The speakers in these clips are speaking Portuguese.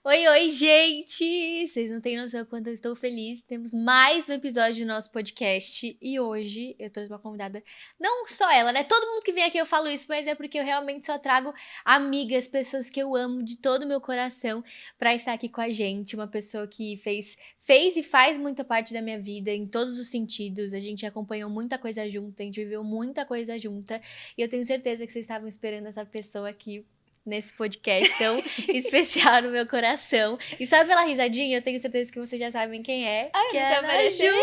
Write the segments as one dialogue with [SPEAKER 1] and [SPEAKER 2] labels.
[SPEAKER 1] Oi, oi, gente! Vocês não têm noção quanto eu estou feliz. Temos mais um episódio do nosso podcast. E hoje eu trouxe uma convidada, não só ela, né? Todo mundo que vem aqui eu falo isso, mas é porque eu realmente só trago amigas, pessoas que eu amo de todo o meu coração pra estar aqui com a gente. Uma pessoa que fez e faz muita parte da minha vida em todos os sentidos. A gente acompanhou muita coisa junta, a gente viveu muita coisa junta. E eu tenho certeza que vocês estavam esperando essa pessoa aqui nesse podcast tão especial no meu coração. E só pela risadinha, eu tenho certeza que vocês já sabem quem é.
[SPEAKER 2] Ai,
[SPEAKER 1] que
[SPEAKER 2] não
[SPEAKER 1] é
[SPEAKER 2] tá
[SPEAKER 1] a Ana
[SPEAKER 2] aparecendo?
[SPEAKER 1] Ju.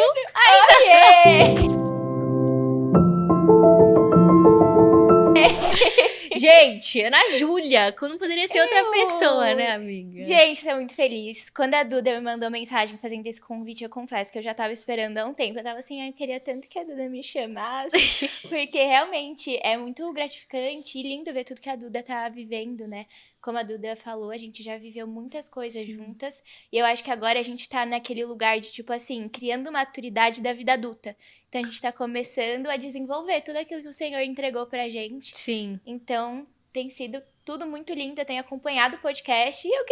[SPEAKER 1] Gente, Ana Júlia, não poderia ser outra pessoa, né, amiga?
[SPEAKER 2] Gente, tô muito feliz. Quando a Duda me mandou mensagem fazendo esse convite, eu confesso que eu já tava esperando há um tempo. Eu tava assim, eu queria tanto que a Duda me chamasse. Porque realmente é muito gratificante e lindo ver tudo que a Duda tá vivendo, né? Como a Duda falou, a gente já viveu muitas coisas juntas. E eu acho que agora a gente tá naquele lugar de, tipo assim, criando maturidade da vida adulta. Então a gente tá começando a desenvolver tudo aquilo que o Senhor entregou pra gente.
[SPEAKER 1] Sim.
[SPEAKER 2] Então, tem sido tudo muito lindo. Eu tenho acompanhado o podcast e eu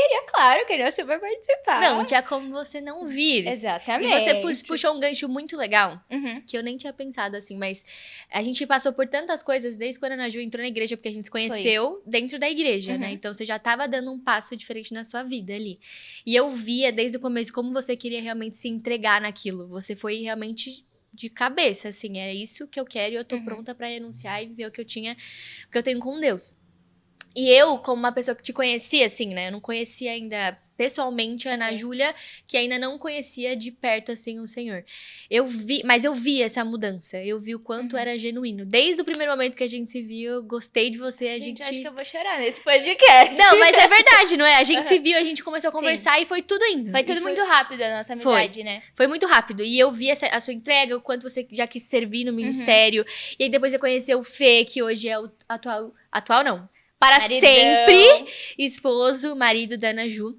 [SPEAKER 2] queria super participar.
[SPEAKER 1] Não tinha como você não vir.
[SPEAKER 2] Exatamente.
[SPEAKER 1] E você puxou um gancho muito legal,
[SPEAKER 2] Uhum.
[SPEAKER 1] que eu nem tinha pensado assim, mas a gente passou por tantas coisas desde quando a Ana Ju entrou na igreja, porque a gente se conheceu dentro da igreja, né? Então você já tava dando um passo diferente na sua vida ali. E eu via desde o começo como você queria realmente se entregar naquilo. Você foi realmente de cabeça, assim, é isso que eu quero e eu tô pronta pra renunciar e viver o que eu tenho com Deus. E eu, como uma pessoa que te conhecia, assim, né? Eu não conhecia ainda pessoalmente a Ana Júlia, que ainda não conhecia de perto, assim, o Senhor. Mas eu vi essa mudança. Eu vi o quanto era genuíno. Desde o primeiro momento que a gente se viu, eu gostei de você.
[SPEAKER 2] Eu acho que eu vou chorar nesse podcast.
[SPEAKER 1] Não, mas é verdade, não é? A gente se viu, a gente começou a conversar e foi tudo indo.
[SPEAKER 2] Foi tudo muito rápido a nossa amizade, né?
[SPEAKER 1] Foi muito rápido. E eu vi a sua entrega, o quanto você já quis servir no ministério. E aí depois você conheceu o Fê, que hoje é o atual não. Para sempre, esposo, marido da Ana Ju.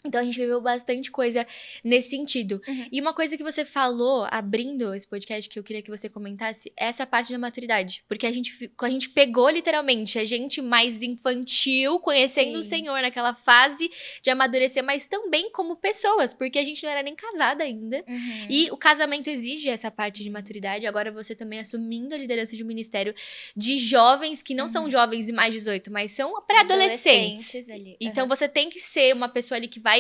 [SPEAKER 1] Então, a gente viveu bastante coisa nesse sentido. E uma coisa que você falou, abrindo esse podcast, que eu queria que você comentasse, é essa parte da maturidade. Porque a gente pegou, literalmente, a gente mais infantil, conhecendo o Senhor naquela fase de amadurecer, mas também como pessoas, porque a gente não era nem casada ainda. E o casamento exige essa parte de maturidade. Agora, você também assumindo a liderança de um ministério de jovens que não são jovens de mais 18, mas são pré-adolescentes.
[SPEAKER 2] Ali.
[SPEAKER 1] Então, você tem que ser uma pessoa ali que vai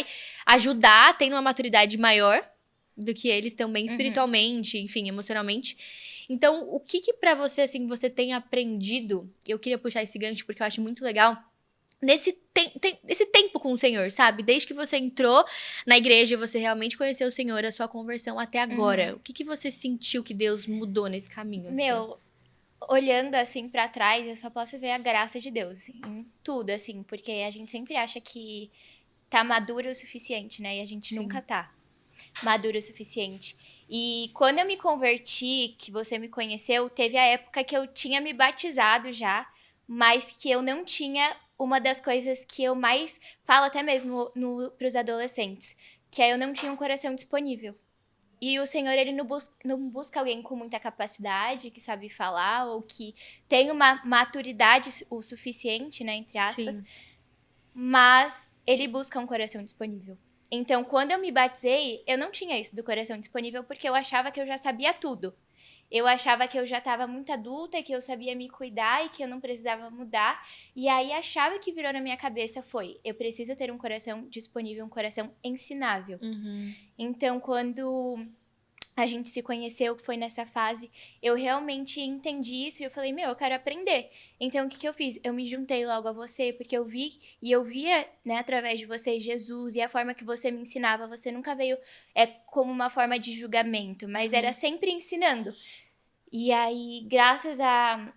[SPEAKER 1] ajudar, tendo uma maturidade maior do que eles também, espiritualmente, enfim, emocionalmente. Então, o que pra você, assim, você tem aprendido? Eu queria puxar esse gancho porque eu acho muito legal. Nesse tempo com o Senhor, sabe? Desde que você entrou na igreja, você realmente conheceu o Senhor, a sua conversão até agora. O que você sentiu que Deus mudou nesse caminho? Assim?
[SPEAKER 2] Olhando assim pra trás, eu só posso ver a graça de Deus em tudo, assim, porque a gente sempre acha que tá maduro o suficiente, né? E a gente nunca tá maduro o suficiente. E quando eu me converti, que você me conheceu, teve a época que eu tinha me batizado já, mas que eu não tinha uma das coisas que eu mais falo até mesmo pros adolescentes, que é eu não tinha um coração disponível. E o Senhor, ele não busca alguém com muita capacidade, que sabe falar, ou que tem uma maturidade o suficiente, né, entre aspas, mas ele busca um coração disponível. Então, quando eu me batizei, eu não tinha isso do coração disponível porque eu achava que eu já sabia tudo. Eu achava que eu já estava muito adulta, que eu sabia me cuidar e que eu não precisava mudar. E aí, a chave que virou na minha cabeça foi, eu preciso ter um coração disponível, um coração ensinável. Então, quando a gente se conheceu, que foi nessa fase, eu realmente entendi isso e eu falei, eu quero aprender. Então, o que eu fiz? Eu me juntei logo a você, porque eu vi, e eu via, né, através de você, Jesus, e a forma que você me ensinava, você nunca veio como uma forma de julgamento, mas era sempre ensinando. E aí, graças a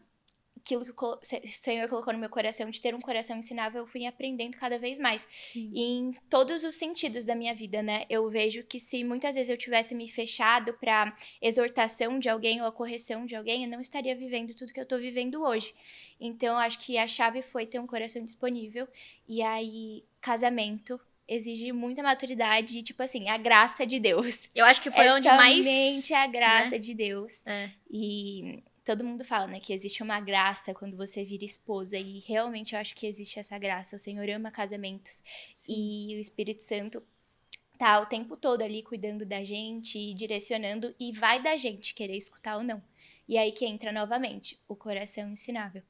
[SPEAKER 2] aquilo que o Senhor colocou no meu coração, de ter um coração ensinável, eu fui aprendendo cada vez mais. E em todos os sentidos da minha vida, né? Eu vejo que se muitas vezes eu tivesse me fechado para exortação de alguém ou a correção de alguém, eu não estaria vivendo tudo que eu tô vivendo hoje. Então, acho que a chave foi ter um coração disponível. E aí, casamento exige muita maturidade, tipo assim, a graça de Deus.
[SPEAKER 1] Eu acho que foi onde mais...
[SPEAKER 2] somente a graça de Deus. E todo mundo fala, né, que existe uma graça quando você vira esposa, e realmente eu acho que existe essa graça. O Senhor ama casamentos. Sim. E o Espírito Santo tá o tempo todo ali cuidando da gente, direcionando, e vai da gente querer escutar ou não. E aí que entra novamente o coração ensinável.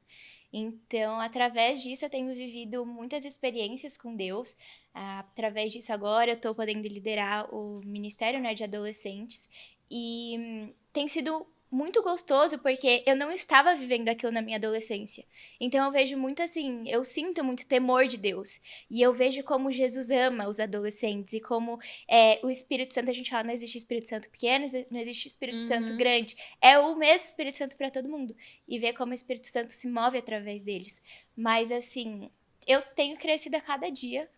[SPEAKER 2] Então, através disso, eu tenho vivido muitas experiências com Deus. Através disso, agora, eu tô podendo liderar o Ministério, né, de Adolescentes. E tem sido muito gostoso, porque eu não estava vivendo aquilo na minha adolescência. Então, eu vejo muito assim, eu sinto muito temor de Deus. E eu vejo como Jesus ama os adolescentes. E como o Espírito Santo, a gente fala, não existe Espírito Santo pequeno, não existe Espírito Santo grande. É o mesmo Espírito Santo para todo mundo. E ver como o Espírito Santo se move através deles. Mas, assim, eu tenho crescido a cada dia.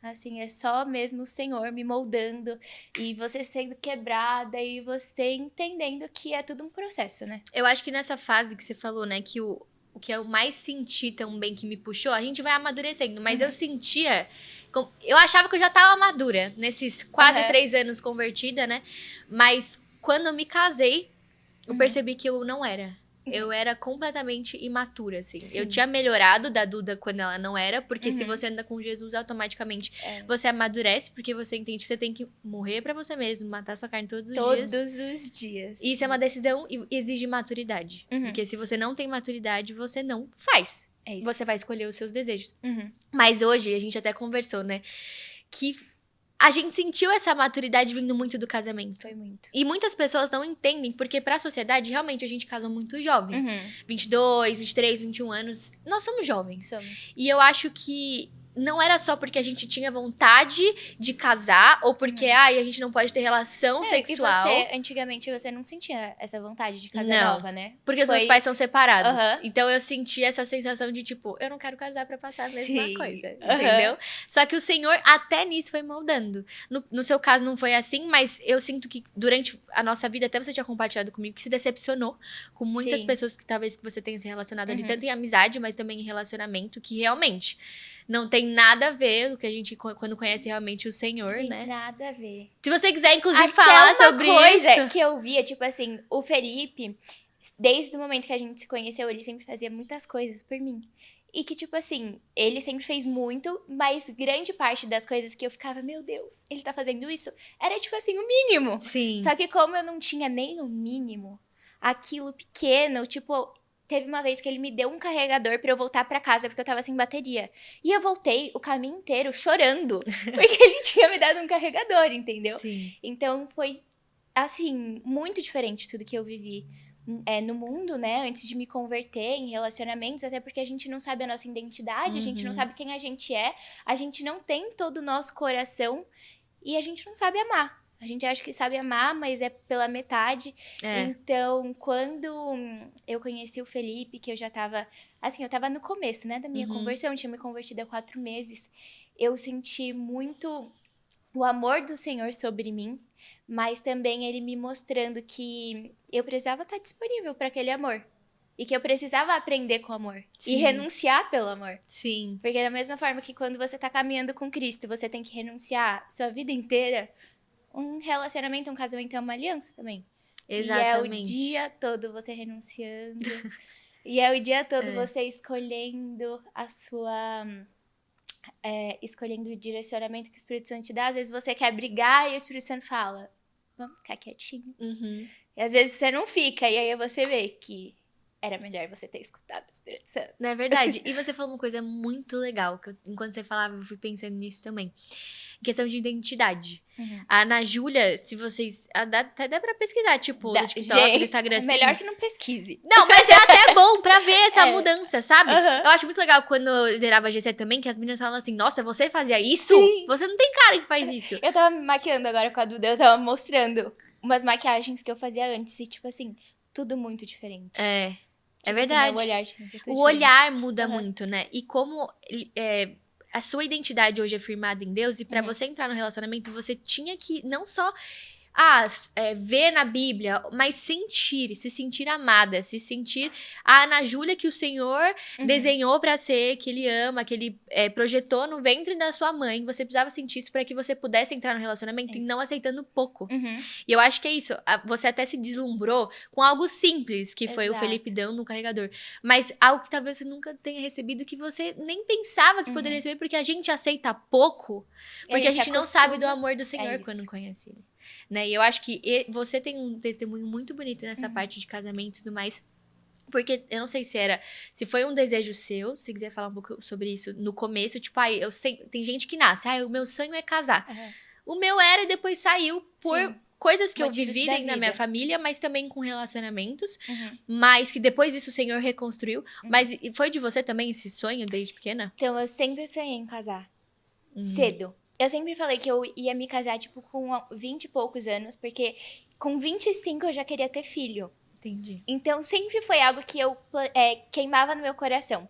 [SPEAKER 2] Assim, é só mesmo o Senhor me moldando e você sendo quebrada e você entendendo que é tudo um processo, né?
[SPEAKER 1] Eu acho que nessa fase que você falou, né, que o que eu mais senti também que me puxou, a gente vai amadurecendo, mas eu sentia... Eu achava que eu já tava madura nesses quase 3 anos convertida, né? Mas quando eu me casei, eu percebi que eu não era. Eu era completamente imatura, assim. Sim. Eu tinha melhorado da Duda quando ela não era, porque se você anda com Jesus, automaticamente você amadurece, porque você entende que você tem que morrer pra você mesmo, matar sua carne todos os dias.
[SPEAKER 2] Todos os dias.
[SPEAKER 1] E isso é uma decisão e exige maturidade. Porque se você não tem maturidade, você não faz. É isso. Você vai escolher os seus desejos. Mas hoje, a gente até conversou, né? Que a gente sentiu essa maturidade vindo muito do casamento.
[SPEAKER 2] Foi muito.
[SPEAKER 1] E muitas pessoas não entendem, porque pra sociedade, realmente, a gente casou muito jovem. 22, 23, 21 anos. Nós somos jovens.
[SPEAKER 2] Somos.
[SPEAKER 1] E eu acho que não era só porque a gente tinha vontade de casar, ou porque, a gente não pode ter relação sexual.
[SPEAKER 2] E antigamente, você não sentia essa vontade de casar nova, né?
[SPEAKER 1] Porque os meus pais são separados. Então, eu senti essa sensação de, tipo, eu não quero casar pra passar a mesma coisa. Entendeu? Só que o Senhor, até nisso, foi moldando. No seu caso, não foi assim, mas eu sinto que durante a nossa vida, até você tinha compartilhado comigo, que se decepcionou com muitas pessoas que talvez que você tenha se relacionado ali, tanto em amizade, mas também em relacionamento, que realmente... Não tem nada a ver com o que a gente, quando conhece realmente o Senhor, né?
[SPEAKER 2] Nada a ver.
[SPEAKER 1] Se você quiser, inclusive, falar sobre isso.
[SPEAKER 2] Uma coisa que eu via, tipo assim, o Felipe, desde o momento que a gente se conheceu, ele sempre fazia muitas coisas por mim. E que, tipo assim, ele sempre fez muito, mas grande parte das coisas que eu ficava, meu Deus, ele tá fazendo isso, era, tipo assim, o mínimo.
[SPEAKER 1] Sim.
[SPEAKER 2] Só que como eu não tinha nem o mínimo, aquilo pequeno, tipo... Teve uma vez que ele me deu um carregador pra eu voltar pra casa, porque eu tava sem bateria. E eu voltei o caminho inteiro chorando, porque ele tinha me dado um carregador, entendeu?
[SPEAKER 1] Sim.
[SPEAKER 2] Então, foi, assim, muito diferente tudo que eu vivi no mundo, né? Antes de me converter em relacionamentos, até porque a gente não sabe a nossa identidade, a gente não sabe quem a gente não tem todo o nosso coração e a gente não sabe amar. A gente acha que sabe amar, mas é pela metade. Então, quando eu conheci o Felipe, que eu já tava... Assim, eu tava no começo, né, da minha conversão. Eu tinha me convertido há 4 meses. Eu senti muito o amor do Senhor sobre mim. Mas também ele me mostrando que eu precisava estar disponível para aquele amor. E que eu precisava aprender com o amor. Sim. E renunciar pelo amor.
[SPEAKER 1] Sim.
[SPEAKER 2] Porque da mesma forma que quando você tá caminhando com Cristo, você tem que renunciar sua vida inteira... Um relacionamento, um casamento é uma aliança também.
[SPEAKER 1] Exatamente.
[SPEAKER 2] E é o dia todo você renunciando. E é o dia todo você escolhendo a sua... escolhendo o direcionamento que o Espírito Santo te dá. Às vezes você quer brigar e o Espírito Santo fala, vamos ficar quietinho. E às vezes você não fica. E aí você vê que era melhor você ter escutado o Espírito Santo.
[SPEAKER 1] Não é verdade? E você falou uma coisa muito legal, que enquanto você falava, eu fui pensando nisso também. Questão de identidade. A Ana Júlia, se vocês... Até dá pra pesquisar, tipo, no TikTok, no Instagram, assim.
[SPEAKER 2] Melhor que não pesquise.
[SPEAKER 1] Não, mas é até bom pra ver essa mudança, sabe? Eu acho muito legal quando eu liderava a G7 também, que as meninas falam assim, nossa, você fazia isso? Sim. Você não tem cara que faz isso.
[SPEAKER 2] Eu tava me maquiando agora com a Duda, eu tava mostrando umas maquiagens que eu fazia antes, e tipo assim, tudo muito diferente.
[SPEAKER 1] É
[SPEAKER 2] tipo
[SPEAKER 1] verdade.
[SPEAKER 2] Assim,
[SPEAKER 1] o olhar muda muito, né? E como... a sua identidade hoje é firmada em Deus, e pra você entrar no relacionamento, você tinha que não só ver na Bíblia, mas se sentir amada, se sentir a Ana Júlia que o Senhor desenhou pra ser, que ele ama, que ele projetou no ventre da sua mãe. Você precisava sentir isso pra que você pudesse entrar no relacionamento e não aceitando pouco. E eu acho que é isso. Você até se deslumbrou com algo simples, que foi o Felipe dando no carregador. Mas algo que talvez você nunca tenha recebido, que você nem pensava que poderia receber, porque a gente aceita pouco, porque a gente não sabe do amor do Senhor quando conhece ele. Né? E eu acho que você tem um testemunho muito bonito nessa parte de casamento e tudo mais. Porque eu não sei se foi um desejo seu, se quiser falar um pouco sobre isso no começo, tipo, eu sei, tem gente que nasce, o meu sonho é casar. O meu era e depois saiu por coisas que eu vivi dentro da minha família, mas também com relacionamentos, mas que depois isso o Senhor reconstruiu. Mas foi de você também esse sonho desde pequena?
[SPEAKER 2] Então, eu sempre sonhei em casar. Cedo. Eu sempre falei que eu ia me casar, tipo, com 20 e poucos anos, porque com 25 eu já queria ter filho.
[SPEAKER 1] Entendi.
[SPEAKER 2] Então, sempre foi algo que eu queimava no meu coração.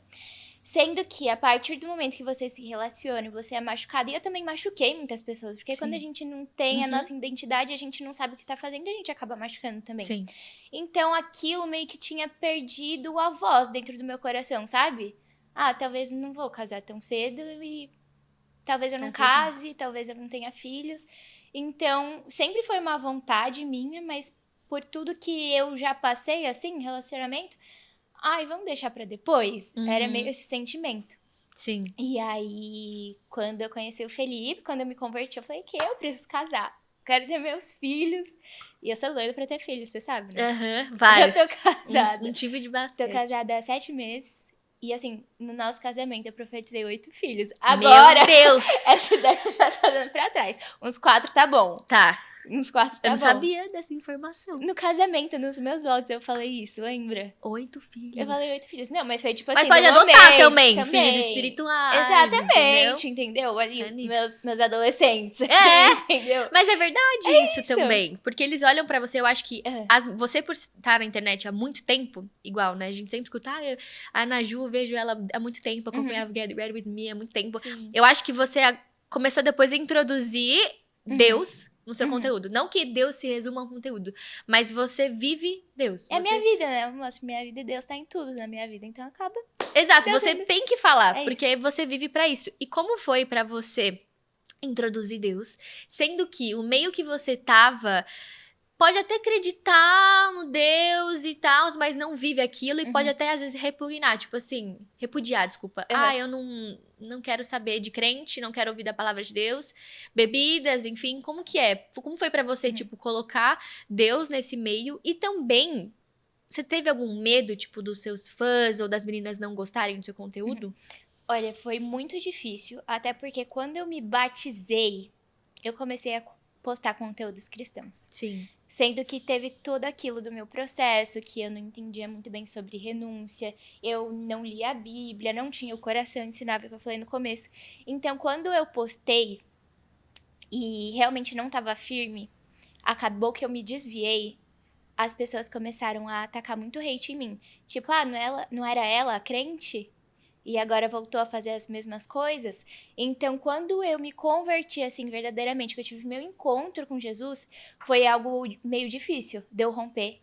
[SPEAKER 2] Sendo que, a partir do momento que você se relaciona e você é machucado, e eu também machuquei muitas pessoas, porque quando a gente não tem a nossa identidade, a gente não sabe o que tá fazendo, a gente acaba machucando também.
[SPEAKER 1] Sim.
[SPEAKER 2] Então, aquilo meio que tinha perdido a voz dentro do meu coração, sabe? Talvez eu não vou casar tão cedo e talvez eu não case, talvez eu não tenha filhos. Então, sempre foi uma vontade minha, mas por tudo que eu já passei, assim, em relacionamento, vamos deixar pra depois. Era meio esse sentimento.
[SPEAKER 1] Sim.
[SPEAKER 2] E aí, quando eu conheci o Felipe, quando eu me converti, eu falei que eu preciso casar. Quero ter meus filhos. E eu sou doida pra ter filhos, você sabe, né?
[SPEAKER 1] Vários.
[SPEAKER 2] Eu tô casada.
[SPEAKER 1] Um tipo de bastante.
[SPEAKER 2] Tô casada há 7 meses. E assim, no nosso casamento eu profetizei 8 filhos. Agora,
[SPEAKER 1] meu Deus!
[SPEAKER 2] Essa ideia já tá dando pra trás. Uns 4 tá bom.
[SPEAKER 1] Tá.
[SPEAKER 2] Uns 4 tá bom.
[SPEAKER 1] Eu não sabia dessa informação.
[SPEAKER 2] No casamento, nos meus votos, eu falei isso, lembra?
[SPEAKER 1] 8 filhos.
[SPEAKER 2] Eu falei 8 filhos. Não, mas foi tipo assim,
[SPEAKER 1] mas pode adotar também, filhos espirituais.
[SPEAKER 2] Exatamente, entendeu? Ali, meus adolescentes. Entendeu?
[SPEAKER 1] Mas é verdade isso também. Porque eles olham pra você, eu acho que você por estar na internet há muito tempo, igual, né? A gente sempre escuta, a Ana Ju, eu vejo ela há muito tempo, acompanhava Get Ready With Me há muito tempo. Sim. Eu acho que você começou depois a introduzir Deus no seu conteúdo. Não que Deus se resuma ao conteúdo, mas você vive Deus.
[SPEAKER 2] É minha vida, né? Nossa, minha vida, Deus tá em tudo na minha vida, então acaba.
[SPEAKER 1] Exato, você tem que falar, porque você vive pra isso. E como foi pra você introduzir Deus, sendo que o meio que você tava pode até acreditar no Deus e tal, mas não vive aquilo e pode até às vezes repudiar, desculpa. Eu não quero saber de crente, não quero ouvir da palavra de Deus, bebidas, enfim, como que é? Como foi pra você, tipo, colocar Deus nesse meio? E também, você teve algum medo, tipo, dos seus fãs ou das meninas não gostarem do seu conteúdo?
[SPEAKER 2] Olha, foi muito difícil, até porque quando eu me batizei, eu comecei a postar conteúdos cristãos.
[SPEAKER 1] Sim.
[SPEAKER 2] Sendo que teve todo aquilo do meu processo, que eu não entendia muito bem sobre renúncia, eu não lia a Bíblia, não tinha o coração ensinável, que eu falei no começo. Então, quando eu postei e realmente não estava firme, acabou que eu me desviei, as pessoas começaram a atacar muito hate em mim. Tipo, não era ela a crente? E agora voltou a fazer as mesmas coisas. Então, quando eu me converti, assim, verdadeiramente, que eu tive meu encontro com Jesus, foi algo meio difícil de eu romper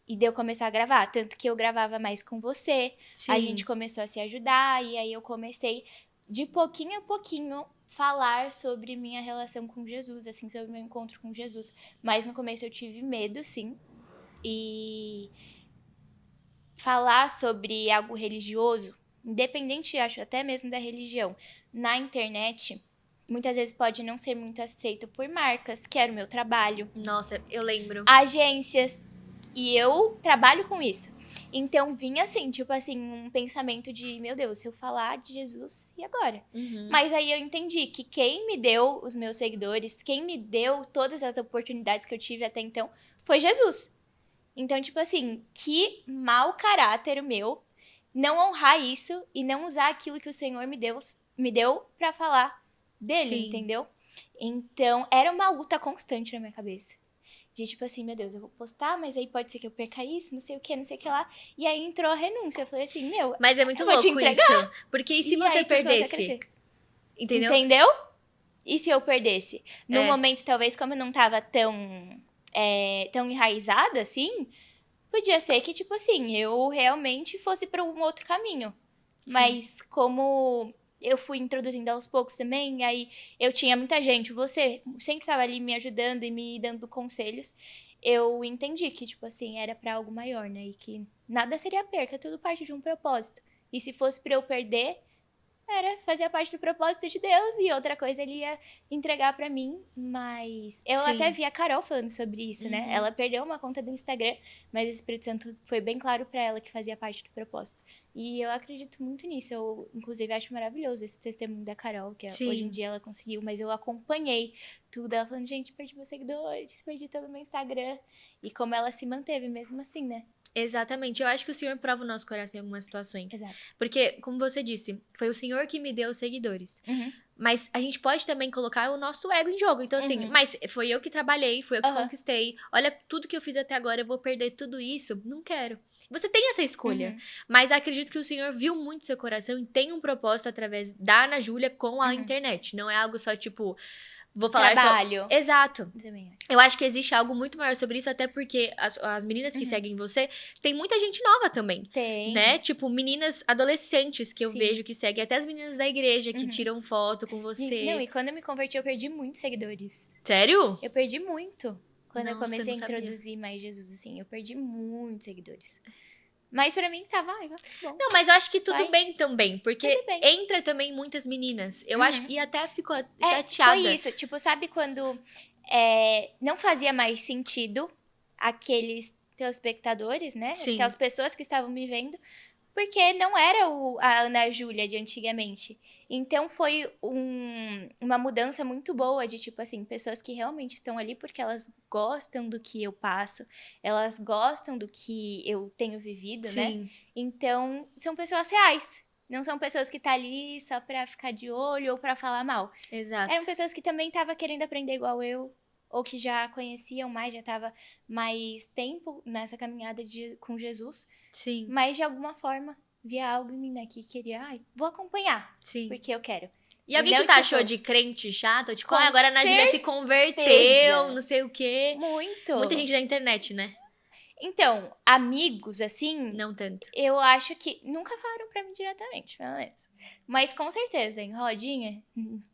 [SPEAKER 2] e de eu começar a gravar. Tanto que eu gravava mais com você, a gente começou a se ajudar, e aí eu comecei, de pouquinho a pouquinho, falar sobre minha relação com Jesus, assim, sobre meu encontro com Jesus. Mas no começo eu tive medo, sim, e falar sobre algo religioso, independente, acho, até mesmo da religião, na internet, muitas vezes pode não ser muito aceito por marcas, que era o meu trabalho.
[SPEAKER 1] Nossa, eu lembro.
[SPEAKER 2] Agências. E eu trabalho com isso. Então, vinha assim, tipo assim, um pensamento de, meu Deus, se eu falar de Jesus, e agora? Mas aí eu entendi que quem me deu os meus seguidores, quem me deu todas as oportunidades que eu tive até então, foi Jesus. Então, tipo assim, que mau caráter o meu não honrar isso e não usar aquilo que o Senhor me deu pra falar dele, entendeu? Então, era uma luta constante na minha cabeça. De tipo assim, meu Deus, eu vou postar, mas aí pode ser que eu perca isso, não sei o que lá. E aí entrou a renúncia. Eu falei assim,
[SPEAKER 1] mas é muito louco isso. Porque e se você perdesse? Entendeu?
[SPEAKER 2] E se eu perdesse? No momento, talvez, como eu não tava tão enraizada, assim, podia ser que, tipo assim, eu realmente fosse pra um outro caminho.
[SPEAKER 1] Sim.
[SPEAKER 2] Mas como eu fui introduzindo aos poucos também, aí eu tinha muita gente, você sempre estava ali me ajudando e me dando conselhos, eu entendi que, tipo assim, era pra algo maior, né? E que nada seria perca, tudo parte de um propósito. E se fosse pra eu perder, fazia parte do propósito de Deus e outra coisa ele ia entregar pra mim, mas eu
[SPEAKER 1] Sim.
[SPEAKER 2] até vi a Carol falando sobre isso, né? Ela perdeu uma conta do Instagram, mas o Espírito Santo foi bem claro pra ela que fazia parte do propósito. E eu acredito muito nisso, eu inclusive acho maravilhoso esse testemunho da Carol, que
[SPEAKER 1] Sim.
[SPEAKER 2] hoje em dia ela conseguiu, mas eu acompanhei tudo, ela falando, gente, perdi meus seguidores, perdi todo o meu Instagram, e como ela se manteve mesmo assim, né?
[SPEAKER 1] Exatamente. Eu acho que o Senhor prova o nosso coração em algumas situações.
[SPEAKER 2] Exato.
[SPEAKER 1] Porque, como você disse, foi o Senhor que me deu os seguidores. Mas a gente pode também colocar o nosso ego em jogo. Então, assim, mas foi eu que trabalhei, foi eu que conquistei. Olha tudo que eu fiz até agora, eu vou perder tudo isso. Não quero. Você tem essa escolha. Mas acredito que o Senhor viu muito seu coração e tem um propósito através da Ana Júlia com a internet. Não é algo só, tipo... Vou falar
[SPEAKER 2] Trabalho.
[SPEAKER 1] só... Exato.
[SPEAKER 2] Também acho.
[SPEAKER 1] Eu acho que existe algo muito maior sobre isso, até porque as meninas que seguem você, tem muita gente nova também.
[SPEAKER 2] Tem.
[SPEAKER 1] Né? Tipo, meninas adolescentes que eu
[SPEAKER 2] Sim.
[SPEAKER 1] vejo que seguem, até as meninas da igreja que tiram foto com você.
[SPEAKER 2] Não, e quando eu me converti, eu perdi muitos seguidores.
[SPEAKER 1] Sério?
[SPEAKER 2] Eu perdi muito. Quando eu
[SPEAKER 1] Nossa,
[SPEAKER 2] comecei a
[SPEAKER 1] não sabia.
[SPEAKER 2] introduzir mais Jesus, assim, eu perdi muitos seguidores. Mas pra mim tá, vai bom.
[SPEAKER 1] Não, mas eu acho que tudo
[SPEAKER 2] Vai.
[SPEAKER 1] bem também, porque
[SPEAKER 2] Tudo bem.
[SPEAKER 1] entra também muitas meninas. Eu acho, e até ficou chateada.
[SPEAKER 2] Foi isso. Tipo, sabe quando não fazia mais sentido aqueles telespectadores, né?
[SPEAKER 1] Sim.
[SPEAKER 2] Aquelas pessoas que estavam me vendo. Porque não era a Ana Júlia de antigamente. Então foi uma mudança muito boa de, tipo assim, pessoas que realmente estão ali porque elas gostam do que eu passo, elas gostam do que eu tenho vivido,
[SPEAKER 1] Sim.
[SPEAKER 2] né? Então, são pessoas reais. Não são pessoas que tá ali só pra ficar de olho ou pra falar mal.
[SPEAKER 1] Exato.
[SPEAKER 2] Eram pessoas que também estavam querendo aprender igual eu, ou que já conheciam mais, já tava mais tempo nessa caminhada com Jesus.
[SPEAKER 1] Sim.
[SPEAKER 2] Mas de alguma forma via algo em mim, né, que queria, vou acompanhar,
[SPEAKER 1] Sim.
[SPEAKER 2] porque eu quero.
[SPEAKER 1] E alguém
[SPEAKER 2] Não,
[SPEAKER 1] te taxou
[SPEAKER 2] tipo,
[SPEAKER 1] de crente chato? Tipo,
[SPEAKER 2] com
[SPEAKER 1] agora a Ana Júlia se converteu,
[SPEAKER 2] certeza.
[SPEAKER 1] não sei o quê.
[SPEAKER 2] Muito.
[SPEAKER 1] Muita gente da internet, né?
[SPEAKER 2] Então, amigos, assim,
[SPEAKER 1] Não tanto.
[SPEAKER 2] eu acho que nunca falaram pra mim diretamente, pelo menos. Mas com certeza, em rodinha,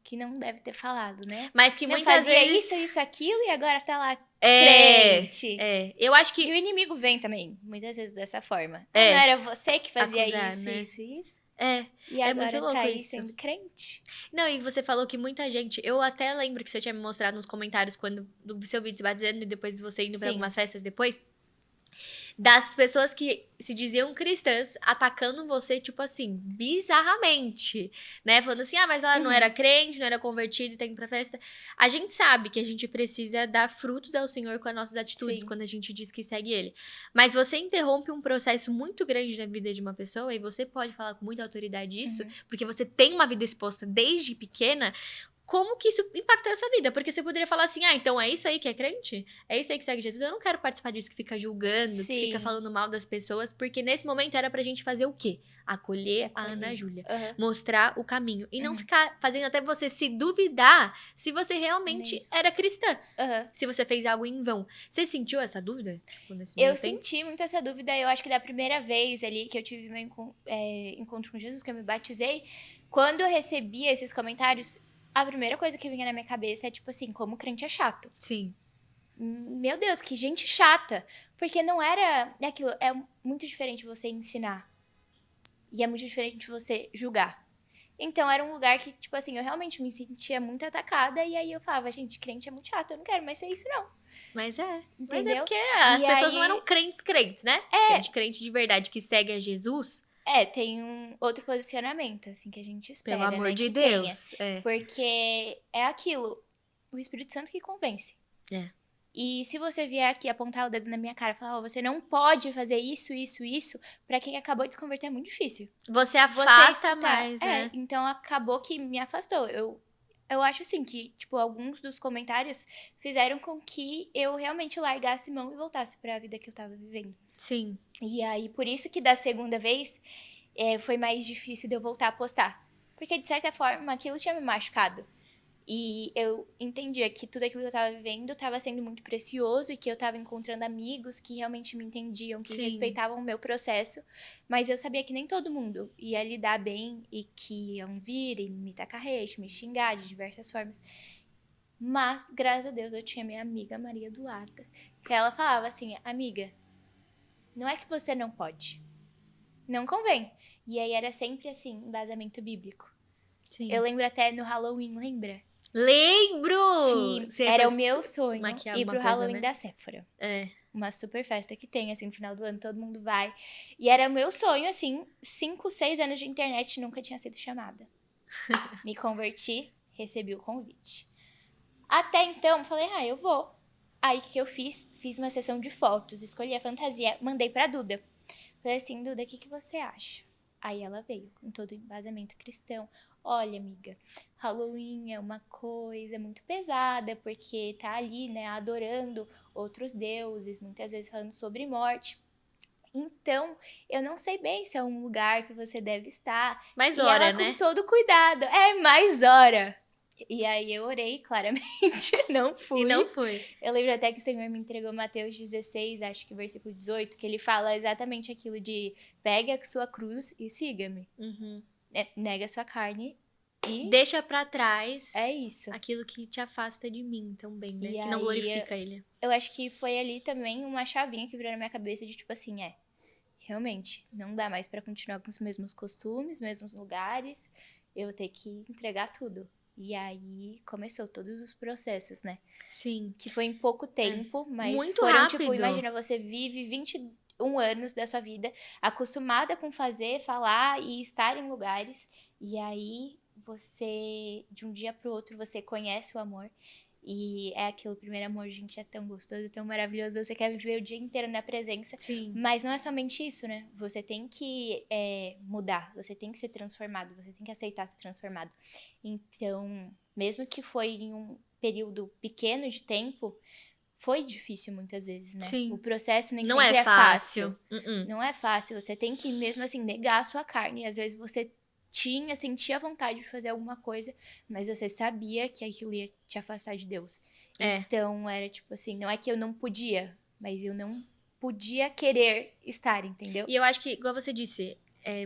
[SPEAKER 2] que não deve ter falado, né?
[SPEAKER 1] Mas que
[SPEAKER 2] Não
[SPEAKER 1] muitas
[SPEAKER 2] fazia
[SPEAKER 1] vezes...
[SPEAKER 2] isso, aquilo, e agora tá lá
[SPEAKER 1] crente.
[SPEAKER 2] crente.
[SPEAKER 1] Eu acho que...
[SPEAKER 2] E o inimigo vem também, muitas vezes dessa forma. Não
[SPEAKER 1] É.
[SPEAKER 2] era você que fazia
[SPEAKER 1] Acusar,
[SPEAKER 2] isso,
[SPEAKER 1] né?
[SPEAKER 2] isso.
[SPEAKER 1] É
[SPEAKER 2] E agora
[SPEAKER 1] muito louco
[SPEAKER 2] tá aí
[SPEAKER 1] isso.
[SPEAKER 2] sendo crente.
[SPEAKER 1] Não, e você falou que muita gente... Eu até lembro que você tinha me mostrado nos comentários quando do seu vídeo se batizando e depois você indo pra
[SPEAKER 2] Sim.
[SPEAKER 1] algumas festas depois. Das pessoas que se diziam cristãs atacando você, tipo assim, bizarramente, né? Falando assim, mas ela não era crente, não era convertida e tá indo pra festa. A gente sabe que a gente precisa dar frutos ao Senhor com as nossas atitudes,
[SPEAKER 2] Sim.
[SPEAKER 1] quando a gente diz que segue Ele. Mas você interrompe um processo muito grande na vida de uma pessoa, e você pode falar com muita autoridade isso, porque você tem uma vida exposta desde pequena. Como que isso impactou a sua vida? Porque você poderia falar assim, então é isso aí que é crente? É isso aí que segue Jesus? Eu não quero participar disso, que fica julgando, que
[SPEAKER 2] Sim.
[SPEAKER 1] fica falando mal das pessoas, porque nesse momento era pra gente fazer o quê? Acolher a Ana Júlia. Mostrar o caminho. E não ficar fazendo até você se duvidar se você realmente era cristã. Se você fez algo em vão. Você sentiu essa dúvida?
[SPEAKER 2] Eu senti muito essa dúvida. Eu acho que da primeira vez ali que eu tive meu encontro com Jesus, que eu me batizei, quando eu recebia esses comentários, a primeira coisa que vinha na minha cabeça é tipo assim, como crente é chato.
[SPEAKER 1] Sim.
[SPEAKER 2] Meu Deus, que gente chata. Porque não era aquilo. É muito diferente você ensinar. E é muito diferente você julgar. Então era um lugar que, tipo assim, eu realmente me sentia muito atacada. E aí eu falava, gente, crente é muito chato, eu não quero mais ser isso, não.
[SPEAKER 1] Mas é.
[SPEAKER 2] Entendeu?
[SPEAKER 1] Mas é porque as pessoas não
[SPEAKER 2] aí-
[SPEAKER 1] eram crentes, né? Crente de verdade que segue a Jesus,
[SPEAKER 2] Tem um outro posicionamento, assim, que a gente espera,
[SPEAKER 1] pelo amor
[SPEAKER 2] né,
[SPEAKER 1] de
[SPEAKER 2] que tenha.
[SPEAKER 1] Deus.
[SPEAKER 2] Porque é aquilo, o Espírito Santo que convence. E se você vier aqui apontar o dedo na minha cara e falar, você não pode fazer isso, pra quem acabou de se converter é muito difícil.
[SPEAKER 1] Você
[SPEAKER 2] Você
[SPEAKER 1] afasta
[SPEAKER 2] escutar.
[SPEAKER 1] mais, né?
[SPEAKER 2] Então acabou que me afastou. Eu acho assim que, tipo, alguns dos comentários fizeram com que eu realmente largasse mão e voltasse pra vida que eu tava vivendo.
[SPEAKER 1] Sim.
[SPEAKER 2] E aí, por isso que da segunda vez foi mais difícil de eu voltar a postar. Porque, de certa forma, aquilo tinha me machucado. E eu entendia que tudo aquilo que eu tava vivendo tava sendo muito precioso e que eu tava encontrando amigos que realmente me entendiam, que
[SPEAKER 1] Sim.
[SPEAKER 2] respeitavam o meu processo. Mas eu sabia que nem todo mundo ia lidar bem e que iam vir e me tacar hate, me xingar de diversas formas. Mas, graças a Deus, eu tinha minha amiga Maria Eduarda, que ela falava assim, amiga, não é que você não pode, não convém. E aí era sempre assim, embasamento bíblico.
[SPEAKER 1] Sim.
[SPEAKER 2] Eu lembro até no Halloween, lembra?
[SPEAKER 1] Lembro!
[SPEAKER 2] Que
[SPEAKER 1] Você
[SPEAKER 2] era
[SPEAKER 1] faz
[SPEAKER 2] o meu sonho
[SPEAKER 1] maquiar
[SPEAKER 2] ir
[SPEAKER 1] alguma
[SPEAKER 2] pro
[SPEAKER 1] coisa,
[SPEAKER 2] Halloween
[SPEAKER 1] né?
[SPEAKER 2] da Sephora.
[SPEAKER 1] É.
[SPEAKER 2] Uma super festa que tem, assim, no final do ano, todo mundo vai. E era o meu sonho, assim, 5, 6 anos de internet, nunca tinha sido chamada. Me converti, recebi o convite. Até então, falei, eu vou. Aí, o que eu fiz? Fiz uma sessão de fotos, escolhi a fantasia, mandei pra Duda. Falei assim, Duda, o que você acha? Aí ela veio com todo o embasamento cristão. Olha, amiga, Halloween é uma coisa muito pesada, porque tá ali, né, adorando outros deuses, muitas vezes falando sobre morte. Então, eu não sei bem se é um lugar que você deve estar.
[SPEAKER 1] Mais
[SPEAKER 2] E
[SPEAKER 1] hora,
[SPEAKER 2] ela,
[SPEAKER 1] né?
[SPEAKER 2] com todo cuidado, mais hora. E aí eu orei, claramente, não fui.
[SPEAKER 1] E não foi.
[SPEAKER 2] Eu lembro até que o Senhor me entregou Mateus 16, acho que versículo 18, que ele fala exatamente aquilo de pegue a sua cruz e siga-me.
[SPEAKER 1] Uhum.
[SPEAKER 2] Nega a sua carne e
[SPEAKER 1] Deixa pra trás
[SPEAKER 2] é isso.
[SPEAKER 1] aquilo que te afasta de mim também, né?
[SPEAKER 2] E
[SPEAKER 1] que não
[SPEAKER 2] aí,
[SPEAKER 1] glorifica ele.
[SPEAKER 2] Eu acho que foi ali também uma chavinha que virou na minha cabeça de tipo assim, realmente, não dá mais pra continuar com os mesmos costumes, mesmos lugares, eu vou ter que entregar tudo. E aí começou todos os processos, né?
[SPEAKER 1] Sim.
[SPEAKER 2] Que foi em pouco tempo, mas
[SPEAKER 1] Muito
[SPEAKER 2] foram,
[SPEAKER 1] rápido.
[SPEAKER 2] tipo, imagina, você vive 21 anos da sua vida acostumada com fazer, falar e estar em lugares. E aí você, de um dia pro outro, você conhece o amor. E é aquilo, o primeiro amor, gente, é tão gostoso, tão maravilhoso. Você quer viver o dia inteiro na presença.
[SPEAKER 1] Sim.
[SPEAKER 2] Mas não é somente isso, né? Você tem que mudar, você tem que ser transformado, você tem que aceitar ser transformado. Então, mesmo que foi em um período pequeno de tempo, foi difícil muitas vezes, né?
[SPEAKER 1] Sim.
[SPEAKER 2] O processo nem
[SPEAKER 1] Não
[SPEAKER 2] sempre
[SPEAKER 1] é
[SPEAKER 2] é fácil.
[SPEAKER 1] Uh-uh.
[SPEAKER 2] Não é fácil, você tem que mesmo assim negar a sua carne. E às vezes você sentia vontade de fazer alguma coisa, mas você sabia que aquilo ia te afastar de Deus. Então era tipo assim, não é que eu não podia, mas eu não podia querer estar, entendeu?
[SPEAKER 1] E eu acho que, igual você disse,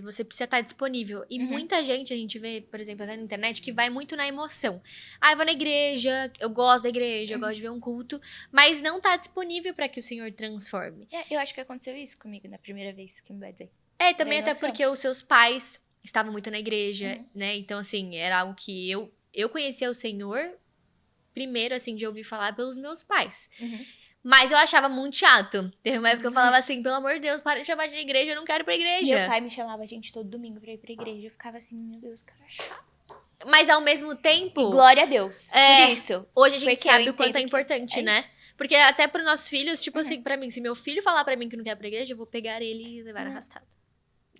[SPEAKER 1] você precisa estar disponível. E muita gente, a gente vê, por exemplo, até na internet, que vai muito na emoção. Eu vou na igreja, eu gosto da igreja, eu gosto de ver um culto, mas não tá disponível para que o Senhor transforme.
[SPEAKER 2] Eu acho que aconteceu isso comigo na primeira vez, que me vai dizer.
[SPEAKER 1] Também até porque os seus pais estavam muito na igreja, né? Então, assim, era algo que eu conhecia o Senhor primeiro, assim, de ouvir falar pelos meus pais. Mas eu achava muito chato. Teve uma época que eu falava assim, pelo amor de Deus, para de chamar de igreja, eu não quero ir pra igreja.
[SPEAKER 2] Meu pai me chamava, gente, todo domingo pra ir pra igreja. Eu ficava assim, meu Deus, cara chato.
[SPEAKER 1] Mas ao mesmo tempo...
[SPEAKER 2] E glória a Deus por isso.
[SPEAKER 1] Hoje a gente sabe o quanto é importante, né?
[SPEAKER 2] Isso.
[SPEAKER 1] Porque até pros nossos filhos, tipo assim, pra mim, se meu filho falar pra mim que não quer ir pra igreja, eu vou pegar ele e levar arrastado.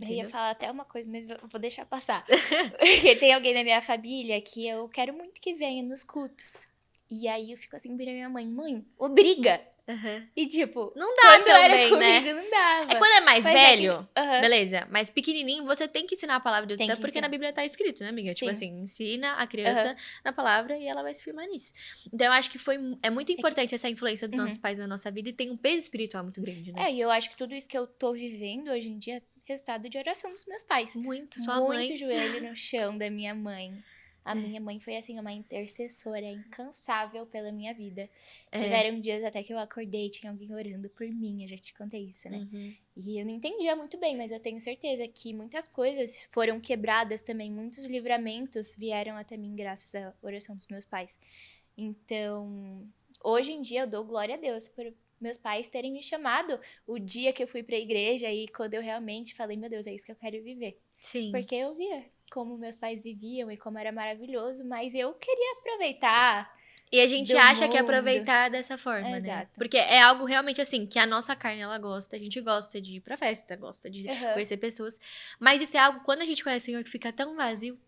[SPEAKER 2] Eu ia falar até uma coisa, mas eu vou deixar passar. Porque tem alguém na minha família que eu quero muito que venha nos cultos. E aí eu fico assim pra minha mãe, obriga! E tipo,
[SPEAKER 1] não dá
[SPEAKER 2] quando
[SPEAKER 1] também,
[SPEAKER 2] era comigo,
[SPEAKER 1] né?
[SPEAKER 2] Não dava.
[SPEAKER 1] Quando é mais
[SPEAKER 2] Mas
[SPEAKER 1] velho, beleza. Mas pequenininho, você tem que ensinar a palavra de Deus. Até porque na Bíblia tá escrito, né, amiga? Tipo assim, ensina a criança na palavra e ela vai se firmar nisso. Então eu acho que é muito importante essa influência dos nossos pais na nossa vida e tem um peso espiritual muito grande, né?
[SPEAKER 2] E eu acho que tudo isso que eu tô vivendo hoje em dia é resultado de oração dos meus pais.
[SPEAKER 1] Muito, sua mãe.
[SPEAKER 2] Muito joelho no chão da minha mãe. A minha mãe foi, assim, uma intercessora incansável pela minha vida. Tiveram dias até que eu acordei e tinha alguém orando por mim. Eu já te contei isso, né? E eu não entendia muito bem, mas eu tenho certeza que muitas coisas foram quebradas também. Muitos livramentos vieram até mim graças à oração dos meus pais. Então, hoje em dia eu dou glória a Deus por meus pais terem me chamado o dia que eu fui pra igreja e quando eu realmente falei, meu Deus, é isso que eu quero viver.
[SPEAKER 1] Sim.
[SPEAKER 2] Porque eu via como meus pais viviam e como era maravilhoso, mas eu queria aproveitar.
[SPEAKER 1] E a gente acha que aproveitar dessa forma, né?
[SPEAKER 2] Exato.
[SPEAKER 1] Porque é algo realmente assim, que a nossa carne, ela gosta. A gente gosta de ir pra festa, gosta de conhecer pessoas. Mas isso é algo, quando a gente conhece o Senhor, que fica tão vazio.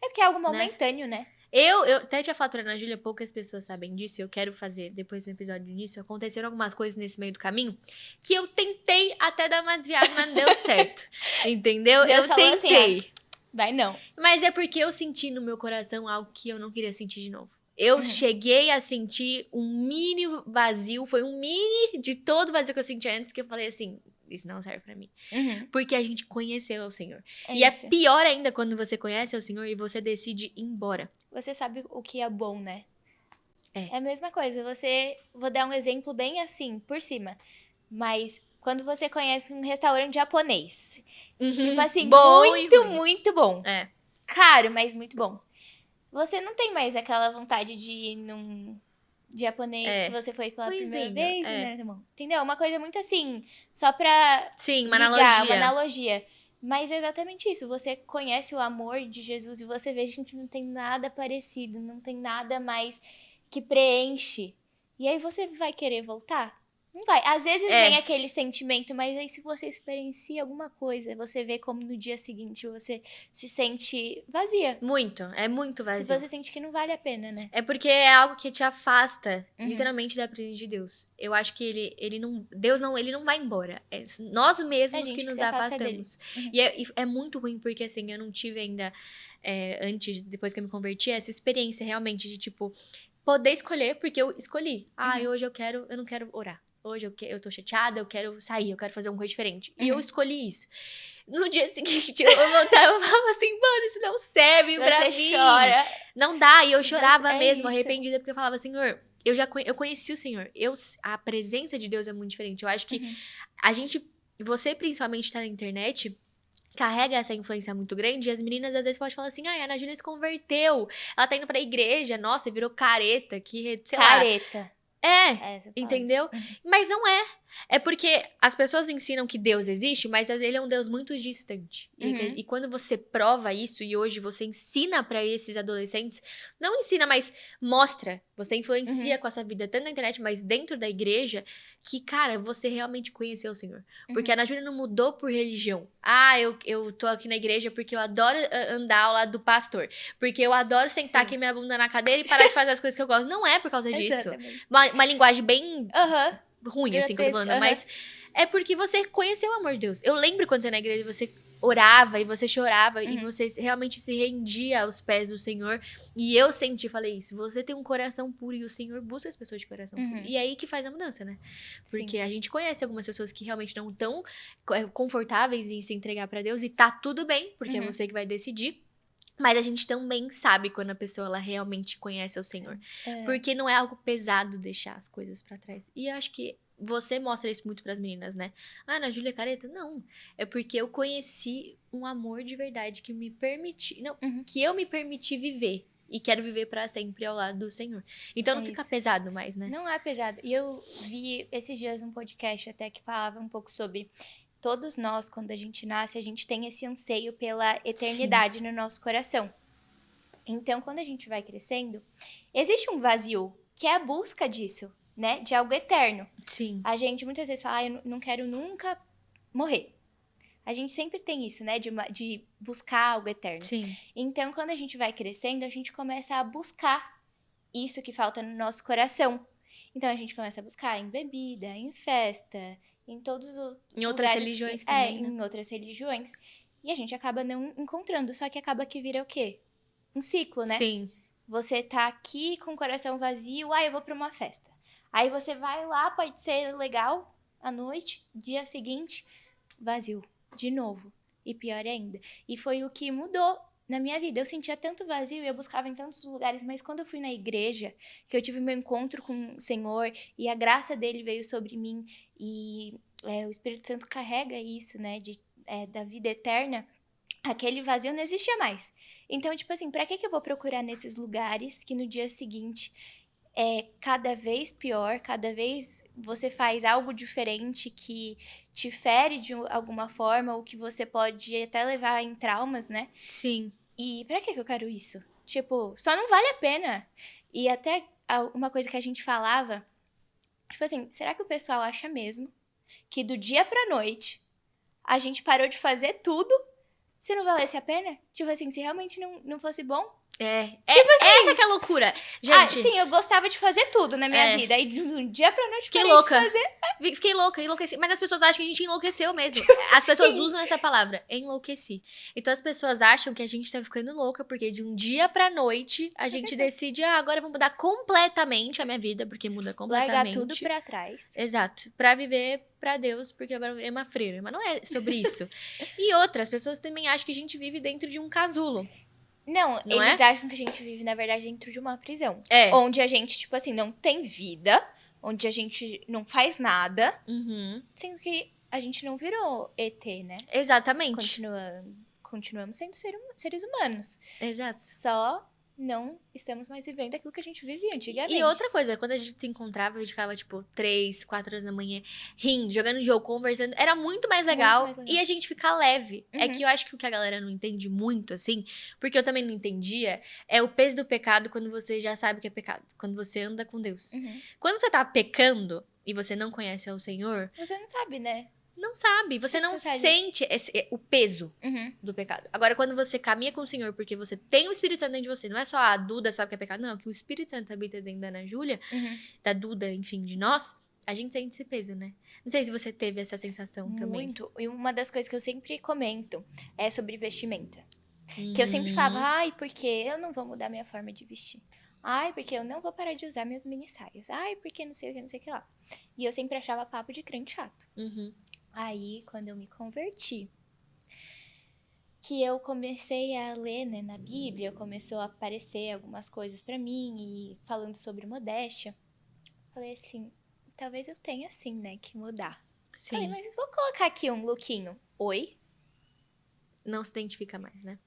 [SPEAKER 2] É porque é algo momentâneo, né?
[SPEAKER 1] Eu até tinha falado pra Ana Júlia, poucas pessoas sabem disso, eu quero fazer, depois do episódio do início, aconteceram algumas coisas nesse meio do caminho, que eu tentei até dar uma desviada, mas não deu certo, entendeu?
[SPEAKER 2] Deus
[SPEAKER 1] eu tentei.
[SPEAKER 2] Assim, vai não.
[SPEAKER 1] Mas é porque eu senti no meu coração algo que eu não queria sentir de novo. Eu cheguei a sentir um mini vazio, foi um mini de todo o vazio que eu senti antes, que eu falei assim, isso não serve pra mim. Porque a gente conheceu o Senhor. E
[SPEAKER 2] isso.
[SPEAKER 1] é pior ainda quando você conhece o Senhor e você decide ir embora.
[SPEAKER 2] Você sabe o que é bom, né?
[SPEAKER 1] É
[SPEAKER 2] a mesma coisa. Vou dar um exemplo bem assim, por cima. Mas quando você conhece um restaurante japonês. Tipo assim,
[SPEAKER 1] Bom e
[SPEAKER 2] muito,
[SPEAKER 1] ruim.
[SPEAKER 2] muito bom.
[SPEAKER 1] É.
[SPEAKER 2] Caro, mas muito bom. Você não tem mais aquela vontade de ir num japonês que você foi pela primeira vez, né? Entendeu? Uma coisa muito assim, só pra
[SPEAKER 1] Sim, uma
[SPEAKER 2] ligar,
[SPEAKER 1] analogia.
[SPEAKER 2] uma analogia. Mas é exatamente isso. Você conhece o amor de Jesus e você vê, gente, não tem nada parecido, não tem nada mais que preenche. E aí você vai querer voltar? Não vai. Às vezes vem aquele sentimento, mas aí se você experiencia alguma coisa, você vê como no dia seguinte você se sente vazia.
[SPEAKER 1] É muito vazio.
[SPEAKER 2] Se você sente que não vale a pena, né?
[SPEAKER 1] É porque é algo que te afasta, literalmente, da presença de Deus. Eu acho que Deus não vai embora. É nós mesmos que nos afastamos. E é muito ruim, porque assim, eu não tive ainda, depois que eu me converti, essa experiência realmente de, tipo, poder escolher, porque eu escolhi. Hoje eu não quero orar. Hoje eu tô chateada, eu quero sair, eu quero fazer alguma coisa diferente. E eu escolhi isso. No dia seguinte, eu voltava e falava assim, mano, isso não serve pra mim.
[SPEAKER 2] Você chora.
[SPEAKER 1] Não dá. E eu chorava mesmo, arrependida, porque eu falava, Senhor, eu conheci o Senhor. A presença de Deus é muito diferente. Eu acho que você principalmente tá na internet, carrega essa influência muito grande, e as meninas às vezes podem falar assim, a Ana Júlia se converteu, ela tá indo pra igreja, nossa, virou careta,
[SPEAKER 2] careta.
[SPEAKER 1] Entendeu? Mas não é. É porque as pessoas ensinam que Deus existe, mas ele é um Deus muito distante. E quando você prova isso, e hoje você ensina pra esses adolescentes, não ensina, mas mostra, você influencia com a sua vida, tanto na internet, mas dentro da igreja, que, cara, você realmente conheceu o Senhor. Porque a Ana Júlia não mudou por religião. Eu tô aqui na igreja porque eu adoro andar ao lado do pastor. Porque eu adoro sentar aqui minha bunda na cadeira e parar de fazer as coisas que eu gosto. Não é por causa disso. Uma linguagem bem ruim, assim, que eu tô falando. Mas é porque você conheceu o amor de Deus. Eu lembro quando você ia na igreja, você orava e você chorava e você realmente se rendia aos pés do Senhor. E eu falei isso, você tem um coração puro e o Senhor busca as pessoas de coração puro. E é aí que faz a mudança, né? Porque a gente conhece algumas pessoas que realmente não estão confortáveis em se entregar pra Deus e tá tudo bem, porque é você que vai decidir. Mas a gente também sabe quando a pessoa ela realmente conhece o Senhor. Porque não é algo pesado deixar as coisas pra trás. E eu acho que você mostra isso muito pras meninas, né? Ana Júlia careta? Não. É porque eu conheci um amor de verdade que me permiti... Não, que eu me permiti viver. E quero viver pra sempre ao lado do Senhor. Então não fica pesado mais, né?
[SPEAKER 2] Não é pesado. E eu vi esses dias um podcast até que falava um pouco sobre... Todos nós, quando a gente nasce, a gente tem esse anseio pela eternidade no nosso coração. Então, quando a gente vai crescendo, existe um vazio, que é a busca disso, né? De algo eterno.
[SPEAKER 1] Sim.
[SPEAKER 2] A gente muitas vezes fala, eu não quero nunca morrer. A gente sempre tem isso, né? De buscar algo eterno.
[SPEAKER 1] Sim.
[SPEAKER 2] Então, quando a gente vai crescendo, a gente começa a buscar isso que falta no nosso coração. Então, a gente começa a buscar em bebida, em festa... Em todos os
[SPEAKER 1] Em outras religiões também, né?
[SPEAKER 2] Em outras religiões. E a gente acaba não encontrando. Só que acaba que vira o quê? Um ciclo, né?
[SPEAKER 1] Sim.
[SPEAKER 2] Você tá aqui com o coração vazio. Eu vou pra uma festa. Aí você vai lá, pode ser legal à noite. Dia seguinte, vazio. De novo. E pior ainda. E foi o que mudou na minha vida. Eu sentia tanto vazio e eu buscava em tantos lugares. Mas quando eu fui na igreja, que eu tive meu encontro com o Senhor. E a graça dele veio sobre mim. E o Espírito Santo carrega isso, né, da vida eterna, aquele vazio não existia mais. Então, tipo assim, pra que eu vou procurar nesses lugares que no dia seguinte é cada vez pior, cada vez você faz algo diferente que te fere de alguma forma, ou que você pode até levar em traumas, né?
[SPEAKER 1] Sim.
[SPEAKER 2] E pra que eu quero isso? Tipo, só não vale a pena. E até uma coisa que a gente falava... Tipo assim, será que o pessoal acha mesmo que do dia pra noite a gente parou de fazer tudo se não valesse a pena? Tipo assim, se realmente não fosse bom?
[SPEAKER 1] Tipo assim, essa que é a loucura. Gente,
[SPEAKER 2] sim, eu gostava de fazer tudo na minha vida. Aí de um dia pra noite
[SPEAKER 1] fiquei
[SPEAKER 2] parei
[SPEAKER 1] louca.
[SPEAKER 2] de fazer.
[SPEAKER 1] Fiquei louca, enlouqueci. Mas as pessoas acham que a gente enlouqueceu mesmo. As pessoas usam essa palavra, enlouqueci. Então as pessoas acham que a gente tá ficando louca, porque de um dia pra noite a gente decide, agora eu vou mudar completamente a minha vida, porque muda completamente.
[SPEAKER 2] Largar tudo pra trás.
[SPEAKER 1] Exato. Pra viver pra Deus, porque agora eu virei uma freira. Mas não é sobre isso. E outra, as pessoas também acham que a gente vive dentro de um casulo.
[SPEAKER 2] Não,
[SPEAKER 1] Não
[SPEAKER 2] eles acham que a gente vive, na verdade, dentro de uma prisão.
[SPEAKER 1] É.
[SPEAKER 2] Onde a gente, tipo assim, não tem vida, onde a gente não faz nada, sendo que a gente não virou ET, né?
[SPEAKER 1] Exatamente.
[SPEAKER 2] Continuamos sendo seres humanos.
[SPEAKER 1] Exato.
[SPEAKER 2] Só não estamos mais vivendo aquilo que a gente vivia antigamente.
[SPEAKER 1] E outra coisa, quando a gente se encontrava, a gente ficava, tipo, 3, 4 horas da manhã, rindo, jogando jogo, conversando. Era muito mais legal.
[SPEAKER 2] Muito mais legal.
[SPEAKER 1] E a gente fica leve. É que eu acho que o que a galera não entende muito, assim, porque eu também não entendia, é o peso do pecado quando você já sabe que é pecado. Quando você anda com Deus. Quando você tá pecando e você não conhece ao Senhor...
[SPEAKER 2] Você não sabe, né?
[SPEAKER 1] Não sabe. Você não sente o peso do pecado. Agora, quando você caminha com o Senhor, porque você tem o Espírito Santo dentro de você, não é só a Duda sabe que é pecado, não, que o Espírito Santo habita dentro da Ana Júlia, da Duda, enfim, de nós, a gente sente esse peso, né? Não sei se você teve essa sensação também.
[SPEAKER 2] Muito. E uma das coisas que eu sempre comento é sobre vestimenta. Que eu sempre falava, porque eu não vou mudar minha forma de vestir. Porque eu não vou parar de usar minhas mini saias. Porque não sei o que, não sei o que lá. E eu sempre achava papo de crente chato. Aí, quando eu me converti, que eu comecei a ler, né, na Bíblia, começou a aparecer algumas coisas pra mim, e falando sobre modéstia, falei assim, talvez eu tenha, sim, né, que mudar.
[SPEAKER 1] Sim.
[SPEAKER 2] Falei, mas vou colocar aqui um lookinho. Oi?
[SPEAKER 1] Não se identifica mais, né?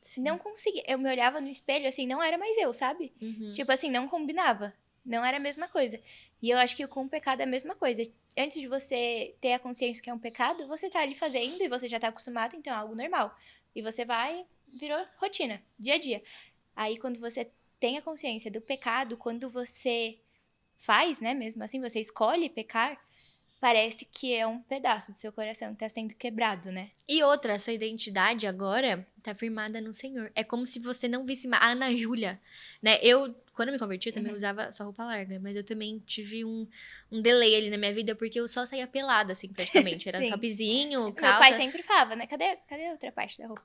[SPEAKER 2] Sim. Não consegui. Eu me olhava no espelho, assim, não era mais eu, sabe? Tipo assim, não combinava. Não era a mesma coisa. E eu acho que com o pecado é a mesma coisa. Antes de você ter a consciência que é um pecado, você tá ali fazendo e você já tá acostumado, então é algo normal. E você vai, virou rotina, dia a dia. Aí quando você tem a consciência do pecado, quando você faz, né, mesmo assim, você escolhe pecar, parece que é um pedaço do seu coração que tá sendo quebrado, né?
[SPEAKER 1] E outra, a sua identidade agora tá firmada no Senhor. É como se você não visse a Ana Júlia, né? Quando eu me converti, eu também usava só roupa larga, mas eu também tive um delay ali na minha vida, porque eu só saía pelada, assim, praticamente. Era topzinho, calça.
[SPEAKER 2] Meu pai sempre falava, né? Cadê a outra parte da roupa?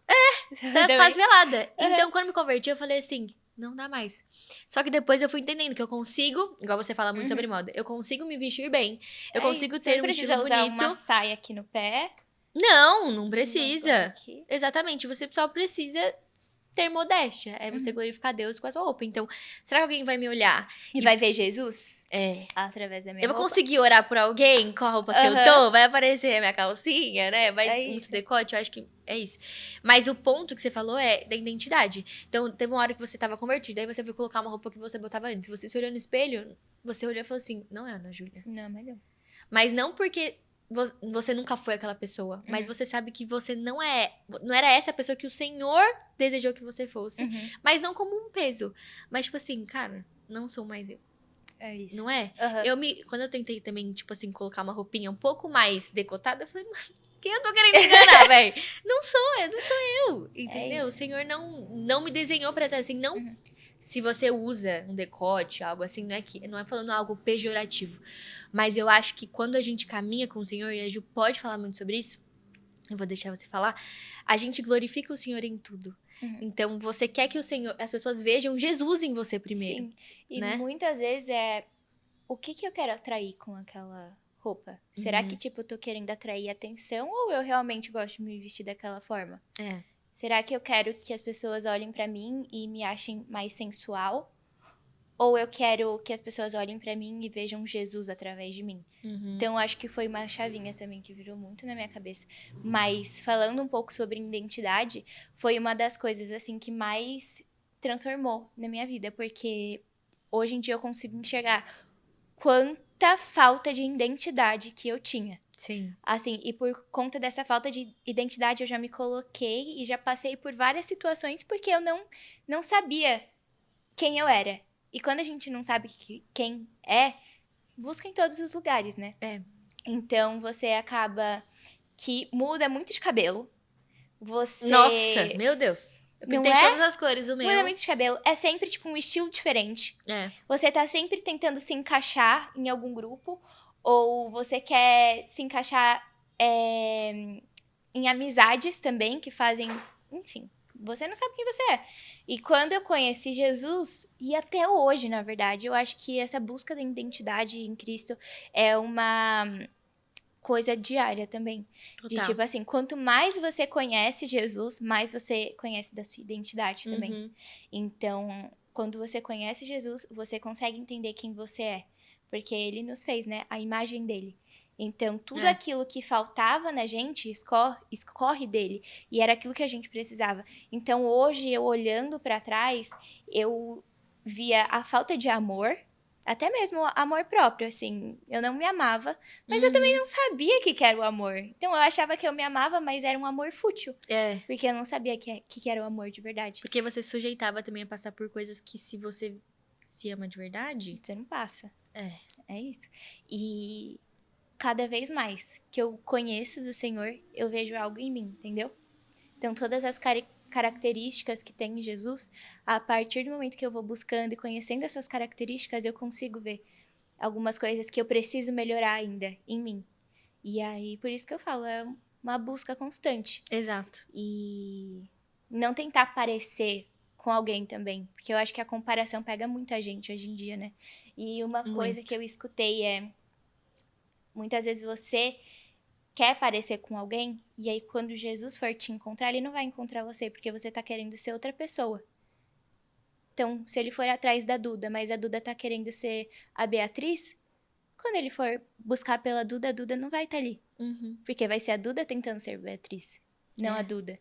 [SPEAKER 1] Você faz pelada. Então, quando eu me converti, eu falei assim, não dá mais. Só que depois eu fui entendendo que eu consigo, igual você fala muito sobre moda, eu consigo me vestir bem, eu consigo ter um estilo bonito.
[SPEAKER 2] Você precisa usar uma saia aqui no pé.
[SPEAKER 1] Não precisa. Exatamente, você só precisa ter modéstia. É você glorificar Deus com a sua roupa. Então, será que alguém vai me olhar
[SPEAKER 2] e vai ver Jesus? Através da minha roupa.
[SPEAKER 1] Eu vou conseguir orar por alguém com a roupa que eu tô? Vai aparecer a minha calcinha, né? Vai muito decote, eu acho que é isso. Mas o ponto que você falou é da identidade. Então, teve uma hora que você tava convertida, aí você foi colocar uma roupa que você botava antes. Você se olhou no espelho, você olhou e falou assim, não é Ana Júlia.
[SPEAKER 2] Não, mas não.
[SPEAKER 1] Mas não porque você nunca foi aquela pessoa, mas você sabe que você não era essa pessoa que o Senhor desejou que você fosse, mas não como um peso, mas tipo assim, cara, não sou mais eu.
[SPEAKER 2] É isso.
[SPEAKER 1] Não é? Quando eu tentei também, tipo assim, colocar uma roupinha um pouco mais decotada, eu falei, mas quem eu tô querendo enganar, velho? Não sou eu, entendeu? O Senhor não me desenhou pra ser assim, não. Se você usa um decote, algo assim, não é falando algo pejorativo. Mas eu acho que quando a gente caminha com o Senhor, e a Ju pode falar muito sobre isso, eu vou deixar você falar, a gente glorifica o Senhor em tudo. Então, você quer que as pessoas vejam Jesus em você primeiro.
[SPEAKER 2] Sim, e
[SPEAKER 1] né?
[SPEAKER 2] muitas vezes o que eu quero atrair com aquela roupa? Será que, tipo, eu tô querendo atrair atenção ou eu realmente gosto de me vestir daquela forma? Será que eu quero que as pessoas olhem pra mim e me achem mais sensual? Ou eu quero que as pessoas olhem pra mim e vejam Jesus através de mim? Então, acho que foi uma chavinha também que virou muito na minha cabeça. Mas, falando um pouco sobre identidade, foi uma das coisas, assim, que mais transformou na minha vida. Porque hoje em dia eu consigo enxergar quanta falta de identidade que eu tinha.
[SPEAKER 1] Sim.
[SPEAKER 2] Assim, e por conta dessa falta de identidade, eu já me coloquei e já passei por várias situações porque eu não sabia quem eu era. E quando a gente não sabe quem é, busca em todos os lugares, né? Então, você acaba que muda muito de cabelo. Você...
[SPEAKER 1] Nossa, meu Deus. Eu
[SPEAKER 2] Não
[SPEAKER 1] pintei
[SPEAKER 2] é?
[SPEAKER 1] todas as cores, o meu.
[SPEAKER 2] Mudamento de cabelo é sempre, tipo, um estilo diferente.
[SPEAKER 1] É.
[SPEAKER 2] Você tá sempre tentando se encaixar em algum grupo, ou você quer se encaixar em amizades também, que fazem... Enfim, você não sabe quem você é. E quando eu conheci Jesus, e até hoje, na verdade, eu acho que essa busca da identidade em Cristo é uma coisa diária também. De
[SPEAKER 1] Total.
[SPEAKER 2] tipo assim, quanto mais você conhece Jesus, mais você conhece da sua identidade também.
[SPEAKER 1] Uhum.
[SPEAKER 2] Então, quando você conhece Jesus, você consegue entender quem você é. Porque ele nos fez, né? A imagem dele. Então, tudo
[SPEAKER 1] É.
[SPEAKER 2] aquilo que faltava na gente escorre dele. E era aquilo que a gente precisava. Então, hoje, eu olhando pra trás, eu via a falta de amor, até mesmo amor próprio, assim. Eu não me amava, mas eu também não sabia que era o amor. Então, eu achava que eu me amava, mas era um amor fútil.
[SPEAKER 1] É.
[SPEAKER 2] Porque eu não sabia que era o amor de verdade.
[SPEAKER 1] Porque você sujeitava também a passar por coisas que, se você se ama de verdade...
[SPEAKER 2] Você não passa.
[SPEAKER 1] É
[SPEAKER 2] isso. E cada vez mais que eu conheço do Senhor, eu vejo algo em mim, entendeu? Então, todas as características que tem em Jesus, a partir do momento que eu vou buscando e conhecendo essas características, eu consigo ver algumas coisas que eu preciso melhorar ainda em mim. E aí, por isso que eu falo, é uma busca constante.
[SPEAKER 1] Exato.
[SPEAKER 2] E não tentar parecer com alguém também, porque eu acho que a comparação pega muita gente hoje em dia, né? E uma coisa que eu escutei é, muitas vezes você quer parecer com alguém, e aí quando Jesus for te encontrar, ele não vai encontrar você, porque você tá querendo ser outra pessoa. Então, se ele for atrás da Duda, mas a Duda tá querendo ser a Beatriz, quando ele for buscar pela Duda, a Duda não vai estar ali.
[SPEAKER 1] Uhum.
[SPEAKER 2] Porque vai ser a Duda tentando ser Beatriz, não a Duda.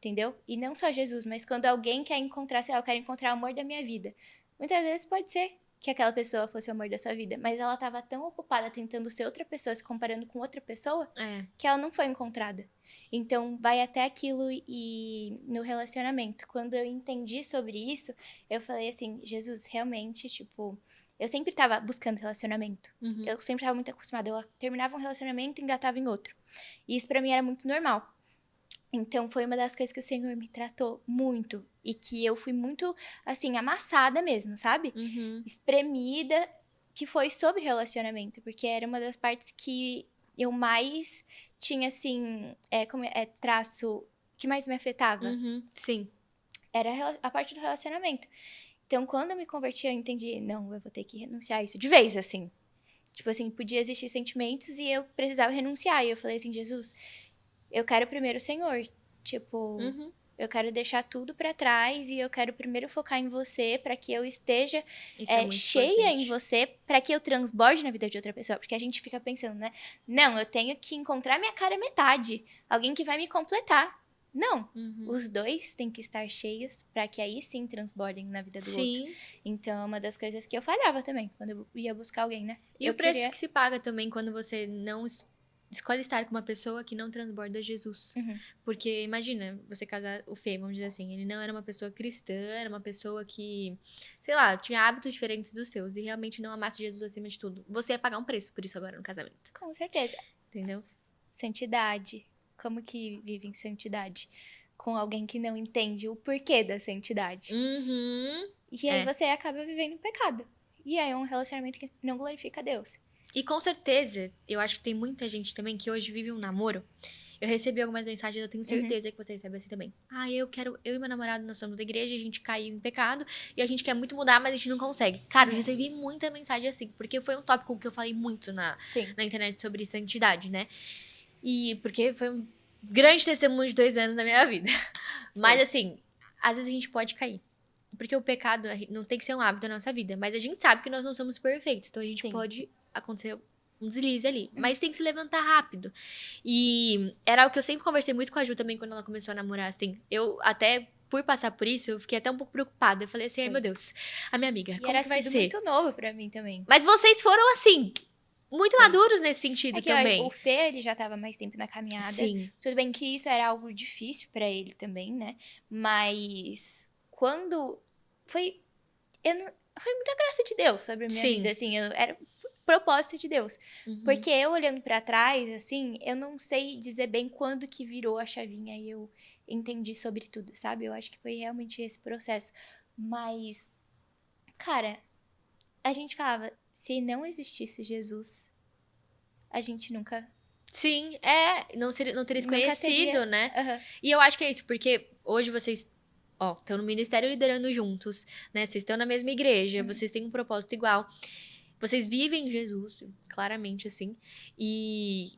[SPEAKER 2] Entendeu? E não só Jesus, mas quando alguém quer encontrar, sei lá, eu quero encontrar o amor da minha vida. Muitas vezes pode ser que aquela pessoa fosse o amor da sua vida, mas ela estava tão ocupada tentando ser outra pessoa, se comparando com outra pessoa, que ela não foi encontrada. Então, vai até aquilo e no relacionamento. Quando eu entendi sobre isso, eu falei assim, Jesus, realmente, tipo, eu sempre estava buscando relacionamento.
[SPEAKER 1] Uhum.
[SPEAKER 2] Eu sempre estava muito acostumada. Eu terminava um relacionamento e engatava em outro. E isso pra mim era muito normal. Então, foi uma das coisas que o Senhor me tratou muito. E que eu fui muito, assim, amassada mesmo, sabe?
[SPEAKER 1] Uhum.
[SPEAKER 2] Espremida, que foi sobre relacionamento. Porque era uma das partes que eu mais tinha, assim, traço que mais me afetava.
[SPEAKER 1] Uhum. Sim.
[SPEAKER 2] Era a parte do relacionamento. Então, quando eu me converti, eu entendi, não, eu vou ter que renunciar a isso de vez, assim. Tipo assim, podia existir sentimentos e eu precisava renunciar. E eu falei assim, Jesus, eu quero primeiro o Senhor. Tipo, eu quero deixar tudo pra trás e eu quero primeiro focar em você pra que eu esteja cheia em você, pra que eu transborde na vida de outra pessoa. Porque a gente fica pensando, né? Não, eu tenho que encontrar minha cara metade. Alguém que vai me completar. Não, os dois têm que estar cheios pra que aí sim transbordem na vida do outro. Então, é uma das coisas que eu falhava também, quando eu ia buscar alguém, né?
[SPEAKER 1] E o preço que se paga também quando você não escolhe estar com uma pessoa que não transborda Jesus. Porque, imagina, você casar o Fê, vamos dizer assim, ele não era uma pessoa cristã, era uma pessoa que, sei lá, tinha hábitos diferentes dos seus e realmente não amasse Jesus acima de tudo. Você ia pagar um preço por isso agora no casamento.
[SPEAKER 2] Com certeza.
[SPEAKER 1] Entendeu?
[SPEAKER 2] Santidade. Como que vive em santidade? Com alguém que não entende o porquê da santidade. E aí você acaba vivendo pecado. E aí é um relacionamento que não glorifica a Deus.
[SPEAKER 1] E com certeza, eu acho que tem muita gente também que hoje vive um namoro. Eu recebi algumas mensagens, eu tenho certeza que você recebe assim também. Eu e meu namorado, nós somos da igreja, a gente caiu em pecado e a gente quer muito mudar, mas a gente não consegue. Cara, eu recebi muita mensagem assim, porque foi um tópico que eu falei muito na internet sobre santidade, né? E porque foi um grande testemunho de 2 anos na minha vida. Mas assim, às vezes a gente pode cair. Porque o pecado não tem que ser um hábito da nossa vida. Mas a gente sabe que nós não somos perfeitos. Então a gente pode acontecer um deslize ali. Mas tem que se levantar rápido. E era o que eu sempre conversei muito com a Ju também quando ela começou a namorar, assim. Eu até, por passar por isso, eu fiquei até um pouco preocupada. Eu falei assim, ai meu Deus, a minha amiga, como que vai ser?
[SPEAKER 2] Era muito novo pra mim também.
[SPEAKER 1] Mas vocês foram assim, muito maduros nesse sentido também.
[SPEAKER 2] O Fê, ele já tava mais tempo na caminhada.
[SPEAKER 1] Sim.
[SPEAKER 2] Tudo bem que isso era algo difícil pra ele também, né? Mas quando foi muita graça de Deus sobre a minha vida, assim. Era propósito de Deus. Porque eu, olhando pra trás, assim, eu não sei dizer bem quando que virou a chavinha e eu entendi sobre tudo, sabe? Eu acho que foi realmente esse processo. Mas, cara, a gente falava, se não existisse Jesus, a gente nunca...
[SPEAKER 1] Sim, não teria se
[SPEAKER 2] Nunca
[SPEAKER 1] conhecido,
[SPEAKER 2] teria...
[SPEAKER 1] né?
[SPEAKER 2] Aham.
[SPEAKER 1] E eu acho que é isso, porque hoje vocês, ó, estão no ministério liderando juntos, né? Vocês estão na mesma igreja, vocês têm um propósito igual. Vocês vivem Jesus, claramente, assim. E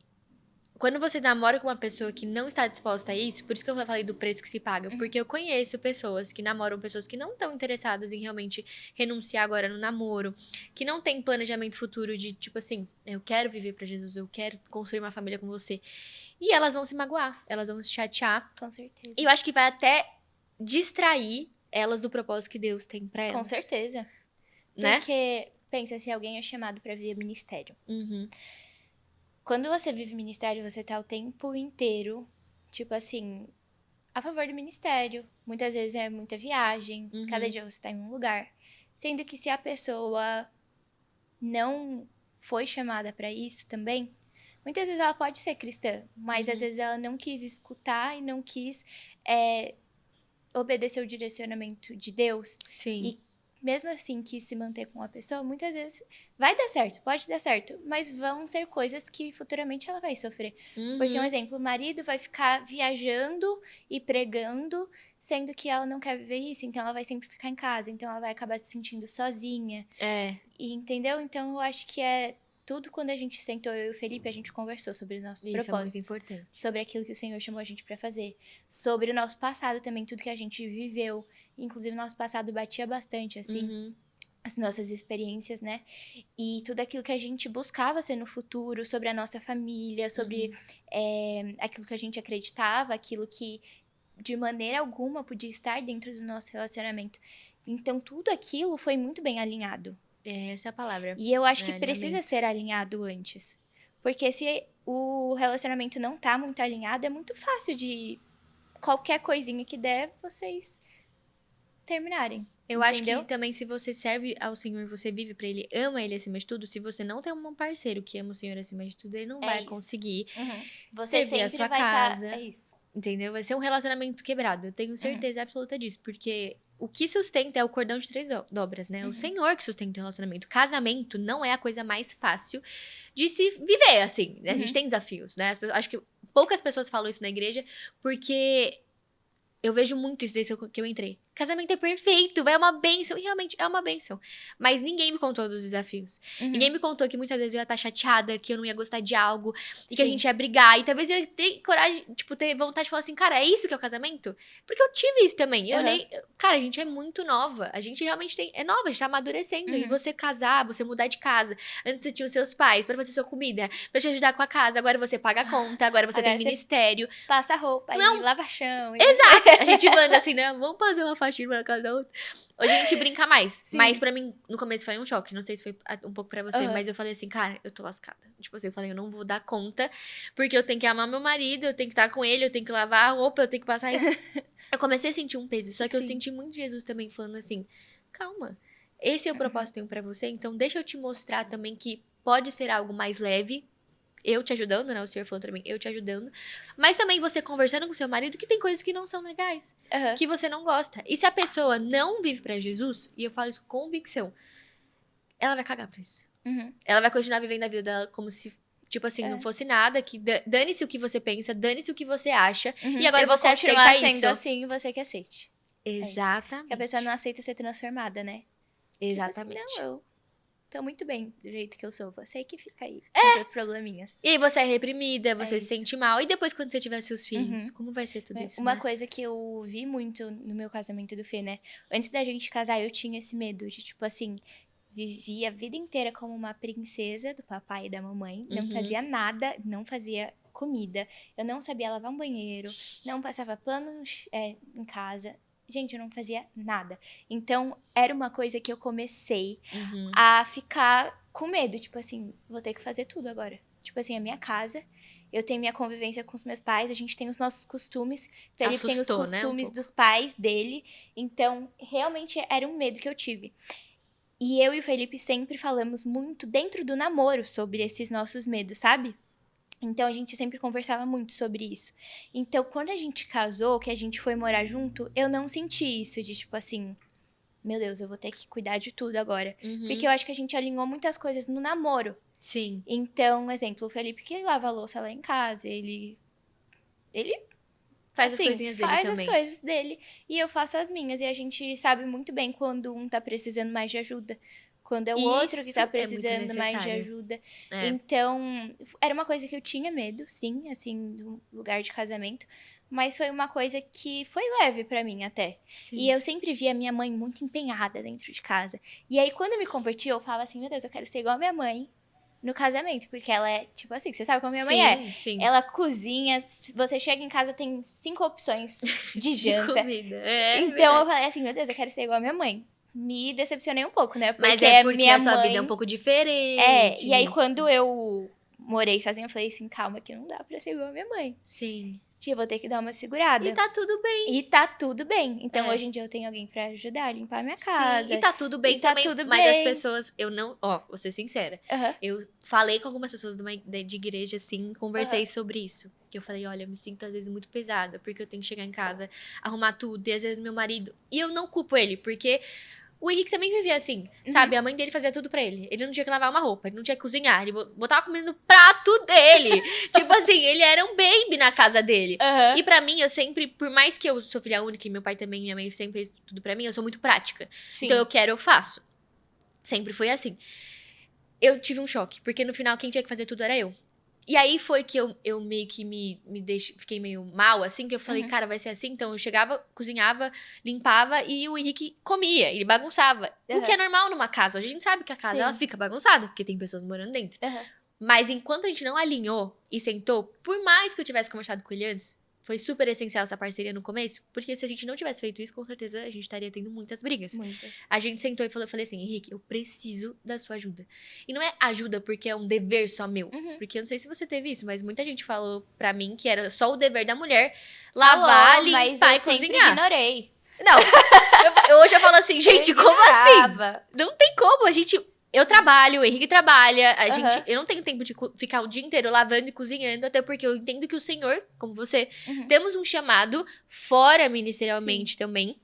[SPEAKER 1] quando você namora com uma pessoa que não está disposta a isso, por isso que eu falei do preço que se paga, porque eu conheço pessoas que namoram pessoas que não estão interessadas em realmente renunciar agora no namoro, que não tem planejamento futuro de, tipo assim, eu quero viver pra Jesus, eu quero construir uma família com você. E elas vão se magoar, elas vão se chatear.
[SPEAKER 2] Com certeza.
[SPEAKER 1] E eu acho que vai até distrair elas do propósito que Deus tem pra elas.
[SPEAKER 2] Com certeza.
[SPEAKER 1] Né?
[SPEAKER 2] Porque, pensa, se alguém é chamado pra viver ministério.
[SPEAKER 1] Uhum.
[SPEAKER 2] Quando você vive ministério, você tá o tempo inteiro, tipo assim, a favor do ministério. Muitas vezes é muita viagem, cada dia você tá em um lugar. Sendo que se a pessoa não foi chamada pra isso também, muitas vezes ela pode ser cristã, mas às vezes ela não quis escutar e não quis obedecer o direcionamento de Deus.
[SPEAKER 1] Sim.
[SPEAKER 2] E mesmo assim quis se manter com uma pessoa, muitas vezes vai dar certo, pode dar certo, mas vão ser coisas que futuramente ela vai sofrer. Porque, um exemplo, o marido vai ficar viajando e pregando, sendo que ela não quer viver isso, então ela vai sempre ficar em casa, então ela vai acabar se sentindo sozinha. E, entendeu? Então eu acho que tudo quando a gente sentou, eu e o Felipe, a gente conversou sobre os nossos propósitos.
[SPEAKER 1] Isso é muito importante.
[SPEAKER 2] Sobre aquilo que o Senhor chamou a gente pra fazer. Sobre o nosso passado também, tudo que a gente viveu. Inclusive, o nosso passado batia bastante, assim. As nossas experiências, né? E tudo aquilo que a gente buscava ser no futuro. Sobre a nossa família, sobre aquilo que a gente acreditava. Aquilo que, de maneira alguma, podia estar dentro do nosso relacionamento. Então, tudo aquilo foi muito bem alinhado.
[SPEAKER 1] Essa é a palavra.
[SPEAKER 2] E eu acho que precisa ser alinhado antes. Porque se o relacionamento não tá muito alinhado, é muito fácil de qualquer coisinha que der, vocês terminarem.
[SPEAKER 1] Eu acho que também se você serve ao Senhor, você vive pra Ele, ama Ele acima de tudo, se você não tem um parceiro que ama o Senhor acima de tudo, ele não vai conseguir
[SPEAKER 2] você
[SPEAKER 1] servir a
[SPEAKER 2] sempre
[SPEAKER 1] sua
[SPEAKER 2] vai
[SPEAKER 1] casa.
[SPEAKER 2] É isso.
[SPEAKER 1] Entendeu? Vai ser um relacionamento quebrado. Eu tenho certeza absoluta disso. Porque o que sustenta é o cordão de 3 dobras, né? O Senhor que sustenta o relacionamento. Casamento não é a coisa mais fácil de se viver, assim. A gente tem desafios, né? Acho que poucas pessoas falam isso na igreja, porque eu vejo muito isso desde que eu entrei. Casamento é perfeito, é uma bênção. E realmente é uma bênção. Mas ninguém me contou dos desafios. Ninguém me contou que muitas vezes eu ia estar chateada, que eu não ia gostar de algo, e que a gente ia brigar. E talvez eu ia ter coragem, tipo, ter vontade de falar assim, cara, é isso que é o casamento? Porque eu tive isso também. Eu olhei, cara, a gente é muito nova. A gente realmente é nova, a gente tá amadurecendo. E você casar, você mudar de casa. Antes você tinha os seus pais pra fazer sua comida, pra te ajudar com a casa. Agora você paga a conta, agora você tem ministério.
[SPEAKER 2] Passa roupa,
[SPEAKER 1] não.
[SPEAKER 2] E lava chão.
[SPEAKER 1] Exato. A gente manda assim, né? Vamos fazer uma faxina pra cada outra. Hoje a gente brinca mais. Sim. Mas pra mim, no começo foi um choque. Não sei se foi um pouco pra você, mas eu falei assim, cara, eu tô lascada. Tipo assim, eu falei, eu não vou dar conta, porque eu tenho que amar meu marido, eu tenho que estar com ele, eu tenho que lavar a roupa, eu tenho que passar isso. Eu comecei a sentir um peso, só que eu senti muito Jesus também falando assim, calma, esse é o propósito que eu tenho pra você, então deixa eu te mostrar também que pode ser algo mais leve, eu te ajudando, né? O Senhor falou pra mim, eu te ajudando. Mas também você conversando com seu marido que tem coisas que não são legais. Que você não gosta. E se a pessoa não vive pra Jesus, e eu falo isso com convicção, ela vai cagar pra isso. Ela vai continuar vivendo a vida dela como se, tipo assim, não fosse nada. Que dane-se o que você pensa, dane-se o que você acha. E agora você aceita isso.
[SPEAKER 2] Sendo assim, você que aceite.
[SPEAKER 1] Exatamente.
[SPEAKER 2] Porque a pessoa não aceita ser transformada, né?
[SPEAKER 1] Exatamente.
[SPEAKER 2] Tipo assim, não, eu tô muito bem do jeito que eu sou. Você que fica aí com seus probleminhas.
[SPEAKER 1] E aí você é reprimida, você se sente mal. E depois quando você tiver seus filhos, como vai ser tudo isso,
[SPEAKER 2] Uma coisa que eu vi muito no meu casamento do Fê, né? Antes da gente casar, eu tinha esse medo de, tipo assim, vivia a vida inteira como uma princesa do papai e da mamãe. Não fazia nada, não fazia comida. Eu não sabia lavar um banheiro, não passava pano em casa. Gente, eu não fazia nada. Então, era uma coisa que eu comecei a ficar com medo. Tipo assim, vou ter que fazer tudo agora. Tipo assim, a minha casa, eu tenho minha convivência com os meus pais, a gente tem os nossos costumes. Felipe tem os costumes dos pais dele. Então, realmente era um medo que eu tive. E eu e o Felipe sempre falamos muito dentro do namoro sobre esses nossos medos, sabe? Então, a gente sempre conversava muito sobre isso. Então, quando a gente casou, que a gente foi morar junto, eu não senti isso de, tipo assim, meu Deus, eu vou ter que cuidar de tudo agora. Porque eu acho que a gente alinhou muitas coisas no namoro.
[SPEAKER 1] Sim.
[SPEAKER 2] Então, exemplo, o Felipe que lava a louça lá em casa, ele
[SPEAKER 1] Faz
[SPEAKER 2] assim,
[SPEAKER 1] as coisinhas dele
[SPEAKER 2] faz
[SPEAKER 1] também.
[SPEAKER 2] as coisas dele e eu faço as minhas. E a gente sabe muito bem quando um tá precisando mais de ajuda. Quando é o outro que
[SPEAKER 1] Isso
[SPEAKER 2] tá
[SPEAKER 1] é muito
[SPEAKER 2] precisando mais de
[SPEAKER 1] necessário.
[SPEAKER 2] ajuda.
[SPEAKER 1] É.
[SPEAKER 2] Então, era uma coisa que eu tinha medo, sim, assim, do lugar de casamento. Mas foi uma coisa que foi leve pra mim até.
[SPEAKER 1] Sim.
[SPEAKER 2] E eu sempre vi a minha mãe muito empenhada dentro de casa. E aí, quando eu me converti, eu falava assim, meu Deus, eu quero ser igual a minha mãe no casamento. Porque ela é, tipo assim, você sabe como minha mãe é.
[SPEAKER 1] Sim.
[SPEAKER 2] Ela cozinha, você chega em casa, tem 5 opções de
[SPEAKER 1] De
[SPEAKER 2] janta.
[SPEAKER 1] comida. É,
[SPEAKER 2] Então, eu
[SPEAKER 1] verdade.
[SPEAKER 2] falei assim, meu Deus, eu quero ser igual a minha mãe. Me decepcionei um pouco, né?
[SPEAKER 1] Mas
[SPEAKER 2] Porque
[SPEAKER 1] é porque
[SPEAKER 2] minha
[SPEAKER 1] a sua vida é um
[SPEAKER 2] mãe...
[SPEAKER 1] pouco diferente.
[SPEAKER 2] É, e aí
[SPEAKER 1] nisso.
[SPEAKER 2] quando eu morei sozinha, eu falei assim, calma que não dá pra ser igual a minha mãe.
[SPEAKER 1] Sim.
[SPEAKER 2] Eu vou ter que dar uma segurada.
[SPEAKER 1] E tá tudo bem.
[SPEAKER 2] E tá tudo bem. Então,
[SPEAKER 1] É.
[SPEAKER 2] hoje em dia, eu tenho alguém pra ajudar a limpar a minha
[SPEAKER 1] Sim.
[SPEAKER 2] casa.
[SPEAKER 1] E tá tudo bem
[SPEAKER 2] E tá
[SPEAKER 1] também.
[SPEAKER 2] tudo
[SPEAKER 1] Mas as
[SPEAKER 2] bem.
[SPEAKER 1] pessoas, eu não... Ó, vou ser sincera.
[SPEAKER 2] Aham.
[SPEAKER 1] Eu falei com algumas pessoas de igreja, assim, conversei sobre isso. Que eu falei, olha, eu me sinto às vezes muito pesada, porque eu tenho que chegar em casa, arrumar tudo, e às vezes meu marido... E eu não culpo ele, porque o Henrique também vivia assim, sabe? A mãe dele fazia tudo pra ele. Ele não tinha que lavar uma roupa, ele não tinha que cozinhar, ele botava comida no prato dele. Tipo assim, ele era um baby na casa dele.
[SPEAKER 2] Aham.
[SPEAKER 1] E pra mim, eu sempre, por mais que eu sou filha única, e meu pai também, minha mãe sempre fez tudo pra mim, eu sou muito prática.
[SPEAKER 2] Sim.
[SPEAKER 1] Então eu quero, eu faço. Sempre foi assim. Eu tive um choque, porque no final quem tinha que fazer tudo era eu. E aí foi que eu meio que me fiquei meio mal, assim, que eu falei, cara, vai ser assim? Então eu chegava, cozinhava, limpava e o Henrique comia, ele bagunçava. O que é normal numa casa. Hoje a gente sabe que a casa
[SPEAKER 2] Sim.
[SPEAKER 1] ela fica bagunçada, porque tem pessoas morando dentro.
[SPEAKER 2] Aham.
[SPEAKER 1] Mas enquanto a gente não alinhou e sentou, por mais que eu tivesse conversado com ele antes, foi super essencial essa parceria no começo, porque se a gente não tivesse feito isso, com certeza a gente estaria tendo muitas brigas.
[SPEAKER 2] Muitas.
[SPEAKER 1] A gente sentou e falou, eu falei assim, Henrique, eu preciso da sua ajuda. E não é ajuda porque é um dever só meu. Porque eu não sei se você teve isso, mas muita gente falou pra mim que era só o dever da mulher lavar,
[SPEAKER 2] Falou,
[SPEAKER 1] limpar
[SPEAKER 2] mas eu
[SPEAKER 1] e
[SPEAKER 2] sempre
[SPEAKER 1] cozinhar.
[SPEAKER 2] ignorei.
[SPEAKER 1] Não, hoje eu falo assim, gente,
[SPEAKER 2] Eu
[SPEAKER 1] como assim?
[SPEAKER 2] ignorava.
[SPEAKER 1] Não tem como, eu trabalho, o Henrique trabalha,
[SPEAKER 2] Aham.
[SPEAKER 1] eu não tenho tempo de ficar o dia inteiro lavando e cozinhando, até porque eu entendo que o Senhor, como você, temos um chamado fora ministerialmente também.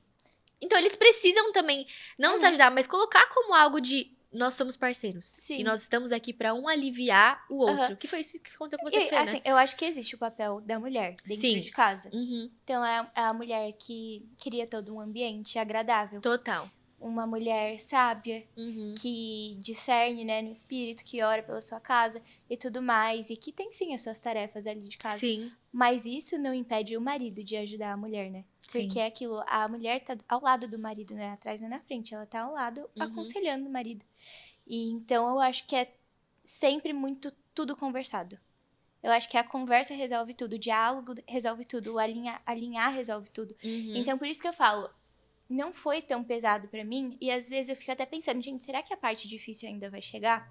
[SPEAKER 1] Então eles precisam também não nos ajudar, mas colocar como algo de nós somos parceiros.
[SPEAKER 2] Sim.
[SPEAKER 1] E nós estamos aqui pra um aliviar o outro.
[SPEAKER 2] Aham.
[SPEAKER 1] Que foi isso que aconteceu com você,
[SPEAKER 2] E,
[SPEAKER 1] Fê,
[SPEAKER 2] assim,
[SPEAKER 1] né?
[SPEAKER 2] eu acho que existe o papel da mulher dentro
[SPEAKER 1] Sim.
[SPEAKER 2] de casa.
[SPEAKER 1] Uhum.
[SPEAKER 2] Então, é a mulher que cria todo um ambiente agradável.
[SPEAKER 1] Total.
[SPEAKER 2] Uma mulher sábia,
[SPEAKER 1] Uhum.
[SPEAKER 2] que discerne, né, no espírito, que ora pela sua casa e tudo mais. E que tem, sim, as suas tarefas ali de casa.
[SPEAKER 1] Sim.
[SPEAKER 2] Mas isso não impede o marido de ajudar a mulher, né?
[SPEAKER 1] Sim.
[SPEAKER 2] Porque é aquilo, a mulher tá ao lado do marido, né? Atrás e na frente. Ela tá ao lado, aconselhando o marido. E então, eu acho que é sempre muito tudo conversado. Eu acho que a conversa resolve tudo, o diálogo resolve tudo, o alinhar resolve tudo.
[SPEAKER 1] Uhum.
[SPEAKER 2] Então, por isso que eu falo, não foi tão pesado pra mim. E às vezes eu fico até pensando, gente, será que a parte difícil ainda vai chegar?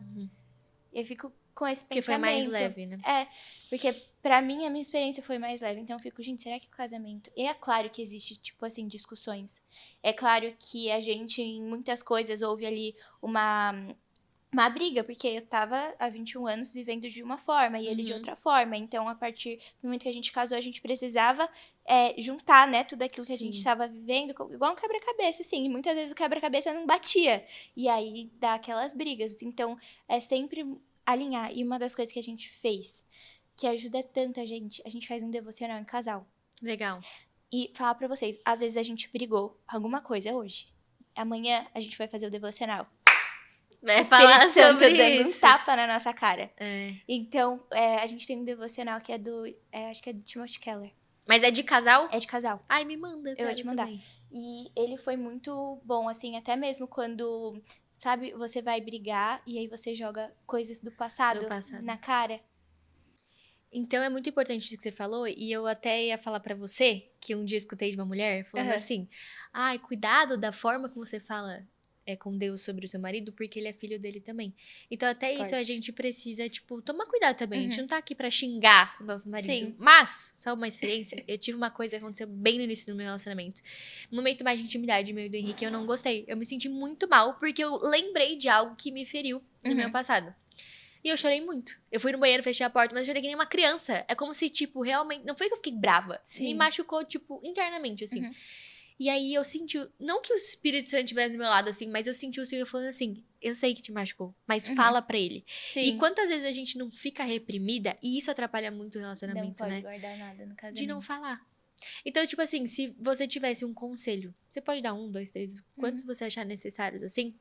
[SPEAKER 2] Eu fico com esse
[SPEAKER 1] Porque foi
[SPEAKER 2] pensamento.
[SPEAKER 1] mais leve, né?
[SPEAKER 2] É, porque pra mim a minha experiência foi mais leve. Então eu fico, gente, será que o casamento... E é claro que existe, tipo assim, discussões. É claro que a gente, em muitas coisas, houve ali uma briga, porque eu tava há 21 anos vivendo de uma forma e ele de outra forma. Então, a partir do momento que a gente casou, a gente precisava juntar, né, tudo aquilo que a gente estava vivendo, igual um quebra-cabeça, assim. E muitas vezes o quebra-cabeça não batia. E aí dá aquelas brigas. Então, é sempre alinhar. E uma das coisas que a gente fez, que ajuda tanto a gente faz um devocional em casal.
[SPEAKER 1] Legal.
[SPEAKER 2] E falar pra vocês, às vezes a gente brigou alguma coisa hoje. Amanhã a gente vai fazer o devocional.
[SPEAKER 1] Vai
[SPEAKER 2] O
[SPEAKER 1] falar
[SPEAKER 2] Espírito Santo
[SPEAKER 1] sobre
[SPEAKER 2] dando um
[SPEAKER 1] isso.
[SPEAKER 2] tapa na nossa cara.
[SPEAKER 1] É.
[SPEAKER 2] Então, a gente tem um devocional que é acho que é do Timothy Keller.
[SPEAKER 1] Mas é de casal?
[SPEAKER 2] É de casal.
[SPEAKER 1] Ai, me manda.
[SPEAKER 2] Eu vou te mandar.
[SPEAKER 1] Também.
[SPEAKER 2] E ele foi muito bom, assim, até mesmo quando, sabe, você vai brigar e aí você joga coisas do passado. Na cara.
[SPEAKER 1] Então é muito importante isso que você falou, e eu até ia falar pra você, que um dia escutei de uma mulher falando assim, ai, cuidado da forma que você fala com Deus sobre o seu marido, porque ele é filho dele também. Então até isso a gente precisa, tipo, tomar cuidado também. A gente não tá aqui pra xingar o nosso marido.
[SPEAKER 2] Sim.
[SPEAKER 1] Mas, sabe uma experiência? Eu tive uma coisa que aconteceu bem no início do meu relacionamento. No momento mais de intimidade meu e do Henrique, eu não gostei. Eu me senti muito mal, porque eu lembrei de algo que me feriu no meu passado. E eu chorei muito. Eu fui no banheiro, fechei a porta, mas eu chorei que nem uma criança. É como se, tipo, realmente... Não foi que eu fiquei brava.
[SPEAKER 2] Sim.
[SPEAKER 1] Me machucou, tipo, internamente, assim. E aí eu senti... Não que o Espírito Santo estivesse do meu lado, assim, mas eu senti o Senhor falando assim, eu sei que te machucou, mas fala pra ele.
[SPEAKER 2] Sim.
[SPEAKER 1] E quantas vezes a gente não fica reprimida, e isso atrapalha muito o
[SPEAKER 2] Não
[SPEAKER 1] relacionamento,
[SPEAKER 2] pode
[SPEAKER 1] né?
[SPEAKER 2] guardar nada no casamento.
[SPEAKER 1] De não falar. Então, tipo assim, se você tivesse um conselho, você pode dar 1, 2, 3, quantos você achar necessários, assim?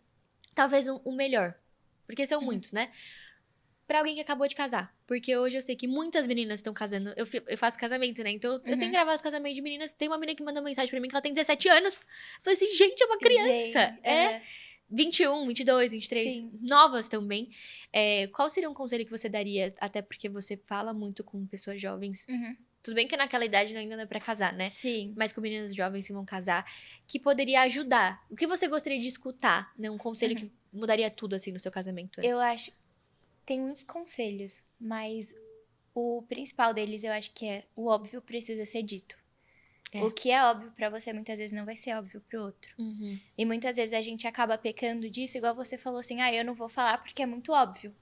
[SPEAKER 1] Talvez o melhor. Porque são muitos, né? Pra alguém que acabou de casar. Porque hoje eu sei que muitas meninas estão casando. Eu faço casamento, né? Então, eu tenho gravado casamento de meninas. Tem uma menina que mandou mensagem pra mim que ela tem 17 anos. Eu falei assim, gente, é uma criança.
[SPEAKER 2] Gente,
[SPEAKER 1] 21, 22, 23.
[SPEAKER 2] Sim.
[SPEAKER 1] Novas também. Qual seria um conselho que você daria? Até porque você fala muito com pessoas jovens. Tudo bem que naquela idade ainda não é pra casar, né?
[SPEAKER 2] Sim.
[SPEAKER 1] Mas com meninas jovens que vão casar. Que poderia ajudar. O que você gostaria de escutar? Né? Um conselho que mudaria tudo, assim, no seu casamento antes.
[SPEAKER 2] Eu acho... Tem muitos conselhos, mas o principal deles eu acho que é o óbvio precisa ser dito. O que é óbvio pra você muitas vezes não vai ser óbvio pro outro. E muitas vezes a gente acaba pecando disso, igual você falou assim, eu não vou falar porque é muito óbvio.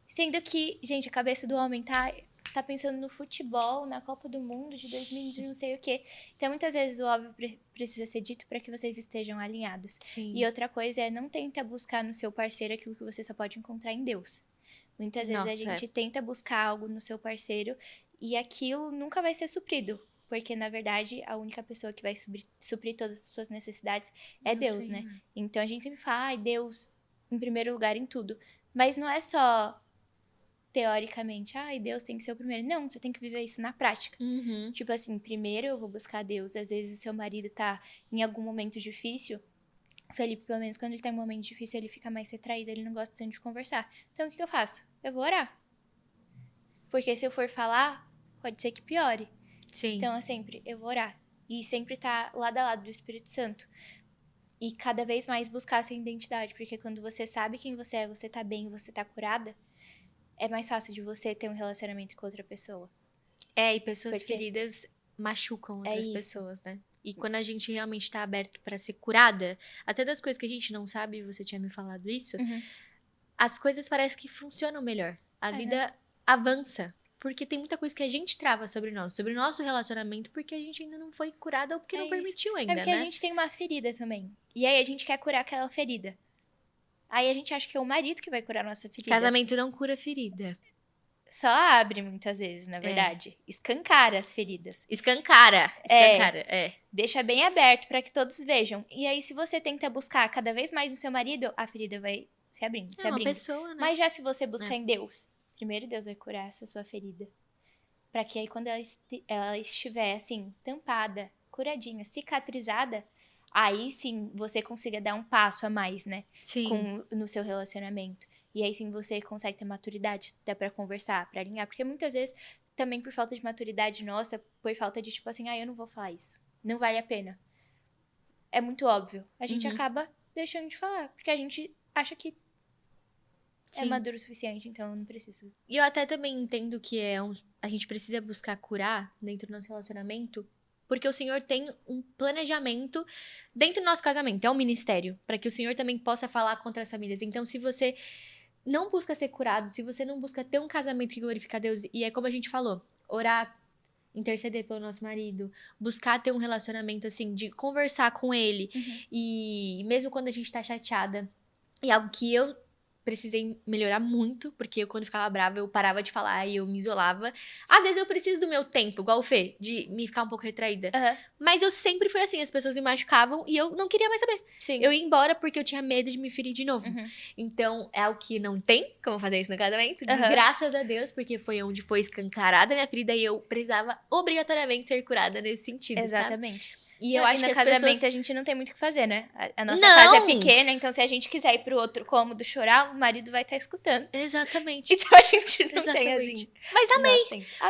[SPEAKER 2] Sendo que, gente, a cabeça do homem tá pensando no futebol, na Copa do Mundo de 2020, não sei o quê. Então, muitas vezes o óbvio precisa ser dito para que vocês estejam alinhados.
[SPEAKER 1] Sim.
[SPEAKER 2] E outra coisa é, não tenta buscar no seu parceiro aquilo que você só pode encontrar em Deus. Muitas vezes a gente tenta buscar algo no seu parceiro e aquilo nunca vai ser suprido. Porque, na verdade, a única pessoa que vai suprir todas as suas necessidades é Deus, né? Então, a gente sempre fala, Deus em primeiro lugar em tudo. Mas não é só teoricamente, Deus tem que ser o primeiro. Não, você tem que viver isso na prática. Tipo assim, primeiro eu vou buscar Deus. Às vezes o seu marido tá em algum momento difícil. O Felipe, pelo menos, quando ele tá em um momento difícil, ele fica mais retraído, ele não gosta tanto de conversar. Então, o que eu faço? Eu vou orar. Porque se eu for falar, pode ser que piore.
[SPEAKER 1] Sim.
[SPEAKER 2] Então, eu vou orar. E sempre tá lado a lado do Espírito Santo. E cada vez mais buscar essa identidade. Porque quando você sabe quem você é, você tá bem, você tá curada, é mais fácil de você ter um relacionamento com outra pessoa.
[SPEAKER 1] E pessoas feridas machucam outras pessoas, né? E quando a gente realmente tá aberto pra ser curada, até das coisas que a gente não sabe, você tinha me falado isso, as coisas parecem que funcionam melhor. A vida avança. Porque tem muita coisa que a gente trava sobre nós, sobre o nosso relacionamento, porque a gente ainda não foi curada ou porque não permitiu ainda,
[SPEAKER 2] porque a gente tem uma ferida também. E aí a gente quer curar aquela ferida. Aí a gente acha que é o marido que vai curar a nossa ferida.
[SPEAKER 1] Casamento não cura ferida.
[SPEAKER 2] Só abre muitas vezes, na verdade. Escancara as feridas.
[SPEAKER 1] Escancara.
[SPEAKER 2] Deixa bem aberto para que todos vejam. E aí, se você tenta buscar cada vez mais no seu marido, a ferida vai se abrindo, se abrindo.
[SPEAKER 1] Uma pessoa, né?
[SPEAKER 2] Mas já se você buscar em Deus, primeiro Deus vai curar essa sua ferida. Para que aí, quando ela estiver, assim, tampada, curadinha, cicatrizada, aí sim você consiga dar um passo a mais, né?
[SPEAKER 1] Sim.
[SPEAKER 2] No seu relacionamento. E aí sim você consegue ter maturidade até pra conversar, pra alinhar. Porque muitas vezes, também por falta de maturidade nossa, por falta de tipo assim, eu não vou falar isso. Não vale a pena. É muito óbvio. A gente acaba deixando de falar. Porque a gente acha que é maduro o suficiente, então eu não preciso.
[SPEAKER 1] E eu até também entendo que a gente precisa buscar curar dentro do nosso relacionamento. Porque o Senhor tem um planejamento dentro do nosso casamento. É um ministério. Para que o Senhor também possa falar contra as famílias. Então, se você não busca ser curado, se você não busca ter um casamento que glorifica a Deus, e é como a gente falou, orar, interceder pelo nosso marido, buscar ter um relacionamento assim, de conversar com ele. E mesmo quando a gente tá chateada, e algo que eu precisei melhorar muito, porque eu, quando ficava brava, eu parava de falar e eu me isolava. Às vezes eu preciso do meu tempo, igual o Fê, de me ficar um pouco retraída. Mas eu sempre fui assim, as pessoas me machucavam e eu não queria mais saber. Eu ia embora porque eu tinha medo de me ferir de novo. Então, é algo que não tem como fazer isso no casamento. Graças a Deus, porque foi onde foi escancarada a minha ferida e eu precisava obrigatoriamente ser curada nesse sentido,
[SPEAKER 2] Exatamente.
[SPEAKER 1] Sabe? E eu acho que
[SPEAKER 2] no
[SPEAKER 1] as
[SPEAKER 2] casamento
[SPEAKER 1] pessoas...
[SPEAKER 2] a gente não tem muito o que fazer, né? A nossa casa é pequena, então se a gente quiser ir pro outro cômodo chorar, o marido vai estar escutando.
[SPEAKER 1] Exatamente.
[SPEAKER 2] Então a gente não tem assim.
[SPEAKER 1] Mas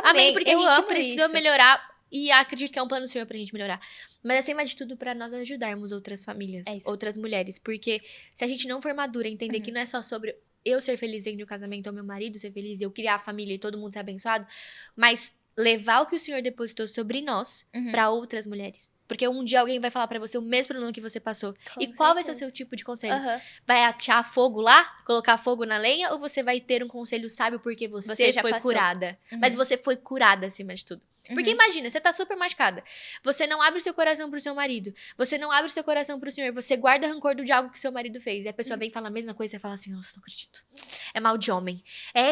[SPEAKER 1] amém, porque a gente precisou
[SPEAKER 2] isso.
[SPEAKER 1] melhorar e acredito que é um plano do Senhor pra gente melhorar. Mas acima de tudo, pra nós ajudarmos outras famílias, outras mulheres. Porque se a gente não for madura, entender que não é só sobre eu ser feliz dentro do casamento ou meu marido ser feliz e eu criar a família e todo mundo ser abençoado, mas levar o que o Senhor depositou sobre nós pra outras mulheres. Porque um dia alguém vai falar pra você o mesmo problema que você passou.
[SPEAKER 2] Com
[SPEAKER 1] E qual vai ser o
[SPEAKER 2] certeza.
[SPEAKER 1] seu tipo de conselho?
[SPEAKER 2] Aham.
[SPEAKER 1] Vai achar fogo lá? Colocar fogo na lenha? Ou você vai ter um conselho sábio porque você
[SPEAKER 2] Você já
[SPEAKER 1] foi
[SPEAKER 2] passou.
[SPEAKER 1] curada? Mas você foi curada acima de tudo. Porque imagina, você tá super machucada. Você não abre o seu coração pro seu marido. Você não abre o seu coração pro Senhor. Você guarda rancor de algo que seu marido fez. E a pessoa vem e fala a mesma coisa e você fala assim, nossa, não acredito. É mal de homem.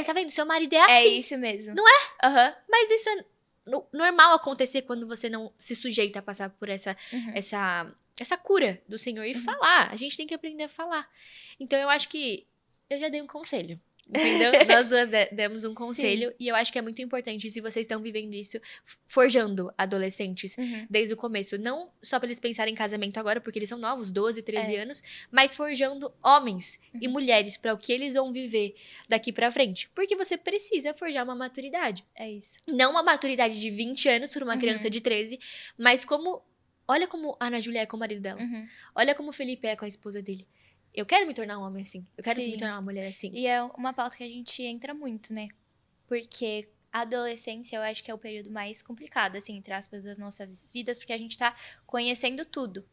[SPEAKER 1] Tá vendo? Seu marido é
[SPEAKER 2] É
[SPEAKER 1] assim.
[SPEAKER 2] isso mesmo.
[SPEAKER 1] Não é?
[SPEAKER 2] Aham.
[SPEAKER 1] Mas isso é normal acontecer quando você não se sujeita a passar por essa cura do Senhor e falar. A gente tem que aprender a falar. Então eu acho que eu já dei um conselho. Entendeu? Nós duas demos um conselho. E eu acho que é muito importante, se vocês estão vivendo isso, forjando adolescentes desde o começo. Não só pra eles pensarem em casamento agora, porque eles são novos, 12, 13 anos, mas forjando homens e mulheres para o que eles vão viver daqui pra frente. Porque você precisa forjar uma maturidade.
[SPEAKER 2] É isso.
[SPEAKER 1] Não uma maturidade de 20 anos por uma criança de 13, mas como... Olha como a Ana Júlia é com o marido dela. Olha como o Felipe é com a esposa dele. Eu quero me tornar um homem assim. Eu quero me tornar uma mulher assim.
[SPEAKER 2] E é uma pauta que a gente entra muito, né? Porque a adolescência, eu acho que é o período mais complicado, assim, entre aspas, das nossas vidas, porque a gente tá conhecendo tudo.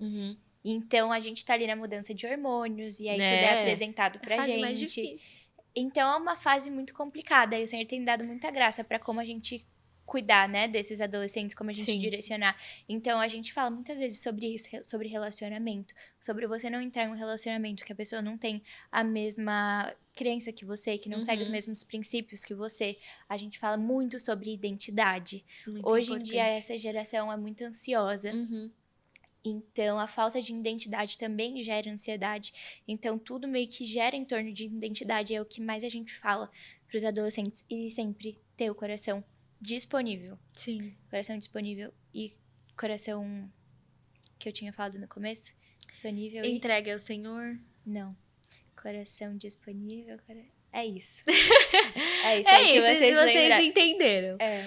[SPEAKER 2] Então, a gente tá ali na mudança de hormônios, e aí tudo é apresentado pra
[SPEAKER 1] fase
[SPEAKER 2] gente.
[SPEAKER 1] mais difícil.
[SPEAKER 2] Então, é uma fase muito complicada. E o Senhor tem dado muita graça pra como a gente cuidar, né, desses adolescentes, como a gente direcionar. Então, a gente fala muitas vezes sobre isso, sobre relacionamento, sobre você não entrar em um relacionamento que a pessoa não tem a mesma crença que você, que não segue os mesmos princípios que você. A gente fala muito sobre identidade.
[SPEAKER 1] Muito
[SPEAKER 2] Hoje
[SPEAKER 1] importante.
[SPEAKER 2] em dia, essa geração é muito ansiosa. Então, a falta de identidade também gera ansiedade. Então, tudo meio que gera em torno de identidade. É o que mais a gente fala para os adolescentes. E sempre ter o coração disponível.
[SPEAKER 1] Sim.
[SPEAKER 2] Coração disponível e coração que eu tinha falado no começo. Disponível
[SPEAKER 1] Entregue ao Senhor.
[SPEAKER 2] Não. Coração disponível. É isso. É isso.
[SPEAKER 1] É
[SPEAKER 2] que
[SPEAKER 1] isso,
[SPEAKER 2] vocês lembraram.
[SPEAKER 1] entenderam.
[SPEAKER 2] É.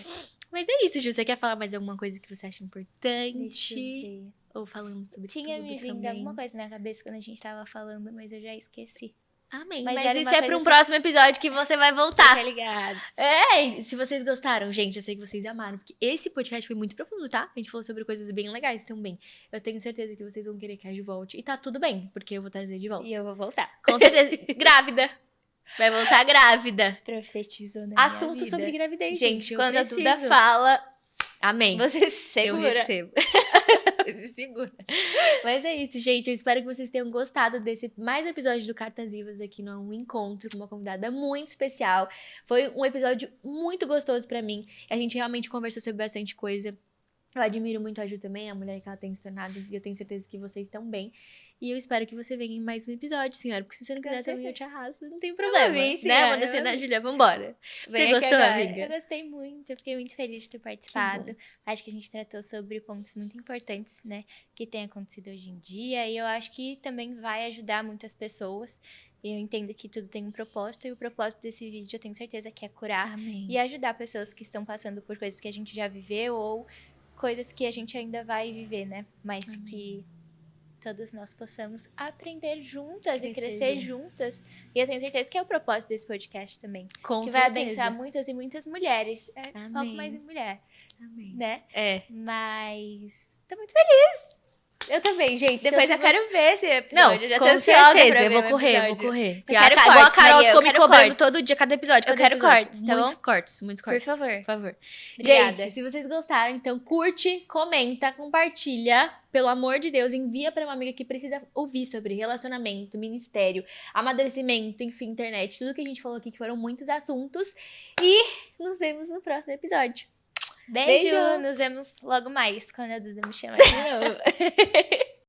[SPEAKER 1] Mas é isso, Ju. Você quer falar mais alguma coisa que você acha
[SPEAKER 2] Deixa eu
[SPEAKER 1] importante?
[SPEAKER 2] ver.
[SPEAKER 1] Ou falamos sobre
[SPEAKER 2] Tinha
[SPEAKER 1] tudo
[SPEAKER 2] me vindo
[SPEAKER 1] também?
[SPEAKER 2] alguma coisa na cabeça quando a gente tava falando, mas eu já esqueci.
[SPEAKER 1] Amém.
[SPEAKER 2] Mas
[SPEAKER 1] Mas
[SPEAKER 2] era
[SPEAKER 1] isso
[SPEAKER 2] uma
[SPEAKER 1] é pra
[SPEAKER 2] coisa
[SPEAKER 1] um próximo episódio que você vai voltar.
[SPEAKER 2] Fica ligado.
[SPEAKER 1] E se vocês gostaram, gente, eu sei que vocês amaram. Porque esse podcast foi muito profundo, tá? A gente falou sobre coisas bem legais também. Eu tenho certeza que vocês vão querer que a Ju volte. E tá tudo bem, porque eu vou trazer de volta.
[SPEAKER 2] E eu vou voltar.
[SPEAKER 1] Com certeza. Grávida. Vai voltar grávida.
[SPEAKER 2] Profetizou na minha
[SPEAKER 1] Assunto
[SPEAKER 2] vida.
[SPEAKER 1] sobre gravidez,
[SPEAKER 2] Gente,
[SPEAKER 1] eu
[SPEAKER 2] quando a
[SPEAKER 1] preciso.
[SPEAKER 2] Duda fala,
[SPEAKER 1] Amém.
[SPEAKER 2] você se
[SPEAKER 1] Eu
[SPEAKER 2] segura.
[SPEAKER 1] recebo. Se segura. Mas é isso, gente. Eu espero que vocês tenham gostado desse mais um episódio do Cartas Vivas aqui no Encontro com uma convidada muito especial. Foi um episódio muito gostoso pra mim. A gente realmente conversou sobre bastante coisa. Eu admiro muito a Ju também, a mulher que ela tem se tornado. E eu tenho certeza que vocês estão bem. E eu espero que você venha em mais um episódio, senhora. Porque se você não quiser também, eu te arrasto. Não tem problema.
[SPEAKER 2] Vem,
[SPEAKER 1] né?
[SPEAKER 2] senhora,
[SPEAKER 1] Manda ser na
[SPEAKER 2] vem.
[SPEAKER 1] Julia, vambora.
[SPEAKER 2] Vem
[SPEAKER 1] Você
[SPEAKER 2] aqui
[SPEAKER 1] gostou,
[SPEAKER 2] agora.
[SPEAKER 1] amiga?
[SPEAKER 2] Eu gostei muito, eu fiquei muito feliz de ter participado. Acho que a gente tratou sobre pontos muito importantes, né, que tem acontecido hoje em dia. E eu acho que também vai ajudar muitas pessoas. Eu entendo que tudo tem um propósito. E o propósito desse vídeo, eu tenho certeza que é curar
[SPEAKER 1] Amém.
[SPEAKER 2] e ajudar pessoas que estão passando por coisas que a gente já viveu ou coisas que a gente ainda vai viver, né? Mas que todos nós possamos aprender juntas e crescer juntas. E eu tenho certeza que é o propósito desse podcast também.
[SPEAKER 1] Com
[SPEAKER 2] que
[SPEAKER 1] certeza.
[SPEAKER 2] vai abençoar muitas e muitas mulheres.
[SPEAKER 1] Amém.
[SPEAKER 2] Foco mais em mulher,
[SPEAKER 1] Amém.
[SPEAKER 2] né?
[SPEAKER 1] Mas
[SPEAKER 2] Tô muito feliz.
[SPEAKER 1] eu também, gente.
[SPEAKER 2] Depois
[SPEAKER 1] então,
[SPEAKER 2] eu quero ver esse episódio.
[SPEAKER 1] Não,
[SPEAKER 2] eu já
[SPEAKER 1] com
[SPEAKER 2] tô ansiosa
[SPEAKER 1] certeza.
[SPEAKER 2] pra
[SPEAKER 1] Eu
[SPEAKER 2] ver
[SPEAKER 1] vou
[SPEAKER 2] o
[SPEAKER 1] correr,
[SPEAKER 2] episódio.
[SPEAKER 1] vou correr.
[SPEAKER 2] Eu quero
[SPEAKER 1] Igual a
[SPEAKER 2] cortes,
[SPEAKER 1] Carol
[SPEAKER 2] Maria,
[SPEAKER 1] ficou
[SPEAKER 2] eu
[SPEAKER 1] me
[SPEAKER 2] quero
[SPEAKER 1] cobrando
[SPEAKER 2] cortes.
[SPEAKER 1] todo dia, cada episódio.
[SPEAKER 2] Eu
[SPEAKER 1] cada
[SPEAKER 2] quero
[SPEAKER 1] episódio.
[SPEAKER 2] cortes, tá
[SPEAKER 1] Muitos
[SPEAKER 2] bom?
[SPEAKER 1] cortes, muitos
[SPEAKER 2] Por
[SPEAKER 1] cortes.
[SPEAKER 2] favor.
[SPEAKER 1] Por favor.
[SPEAKER 2] Obrigada.
[SPEAKER 1] Gente, se vocês gostaram, então curte, comenta, compartilha. Pelo amor de Deus, envia pra uma amiga que precisa ouvir sobre relacionamento, ministério, amadurecimento, enfim, internet. Tudo que a gente falou aqui, que foram muitos assuntos. E nos vemos no próximo episódio.
[SPEAKER 2] Beijo.
[SPEAKER 1] Beijo.
[SPEAKER 2] Nos vemos logo mais, quando a Duda me chamar de novo.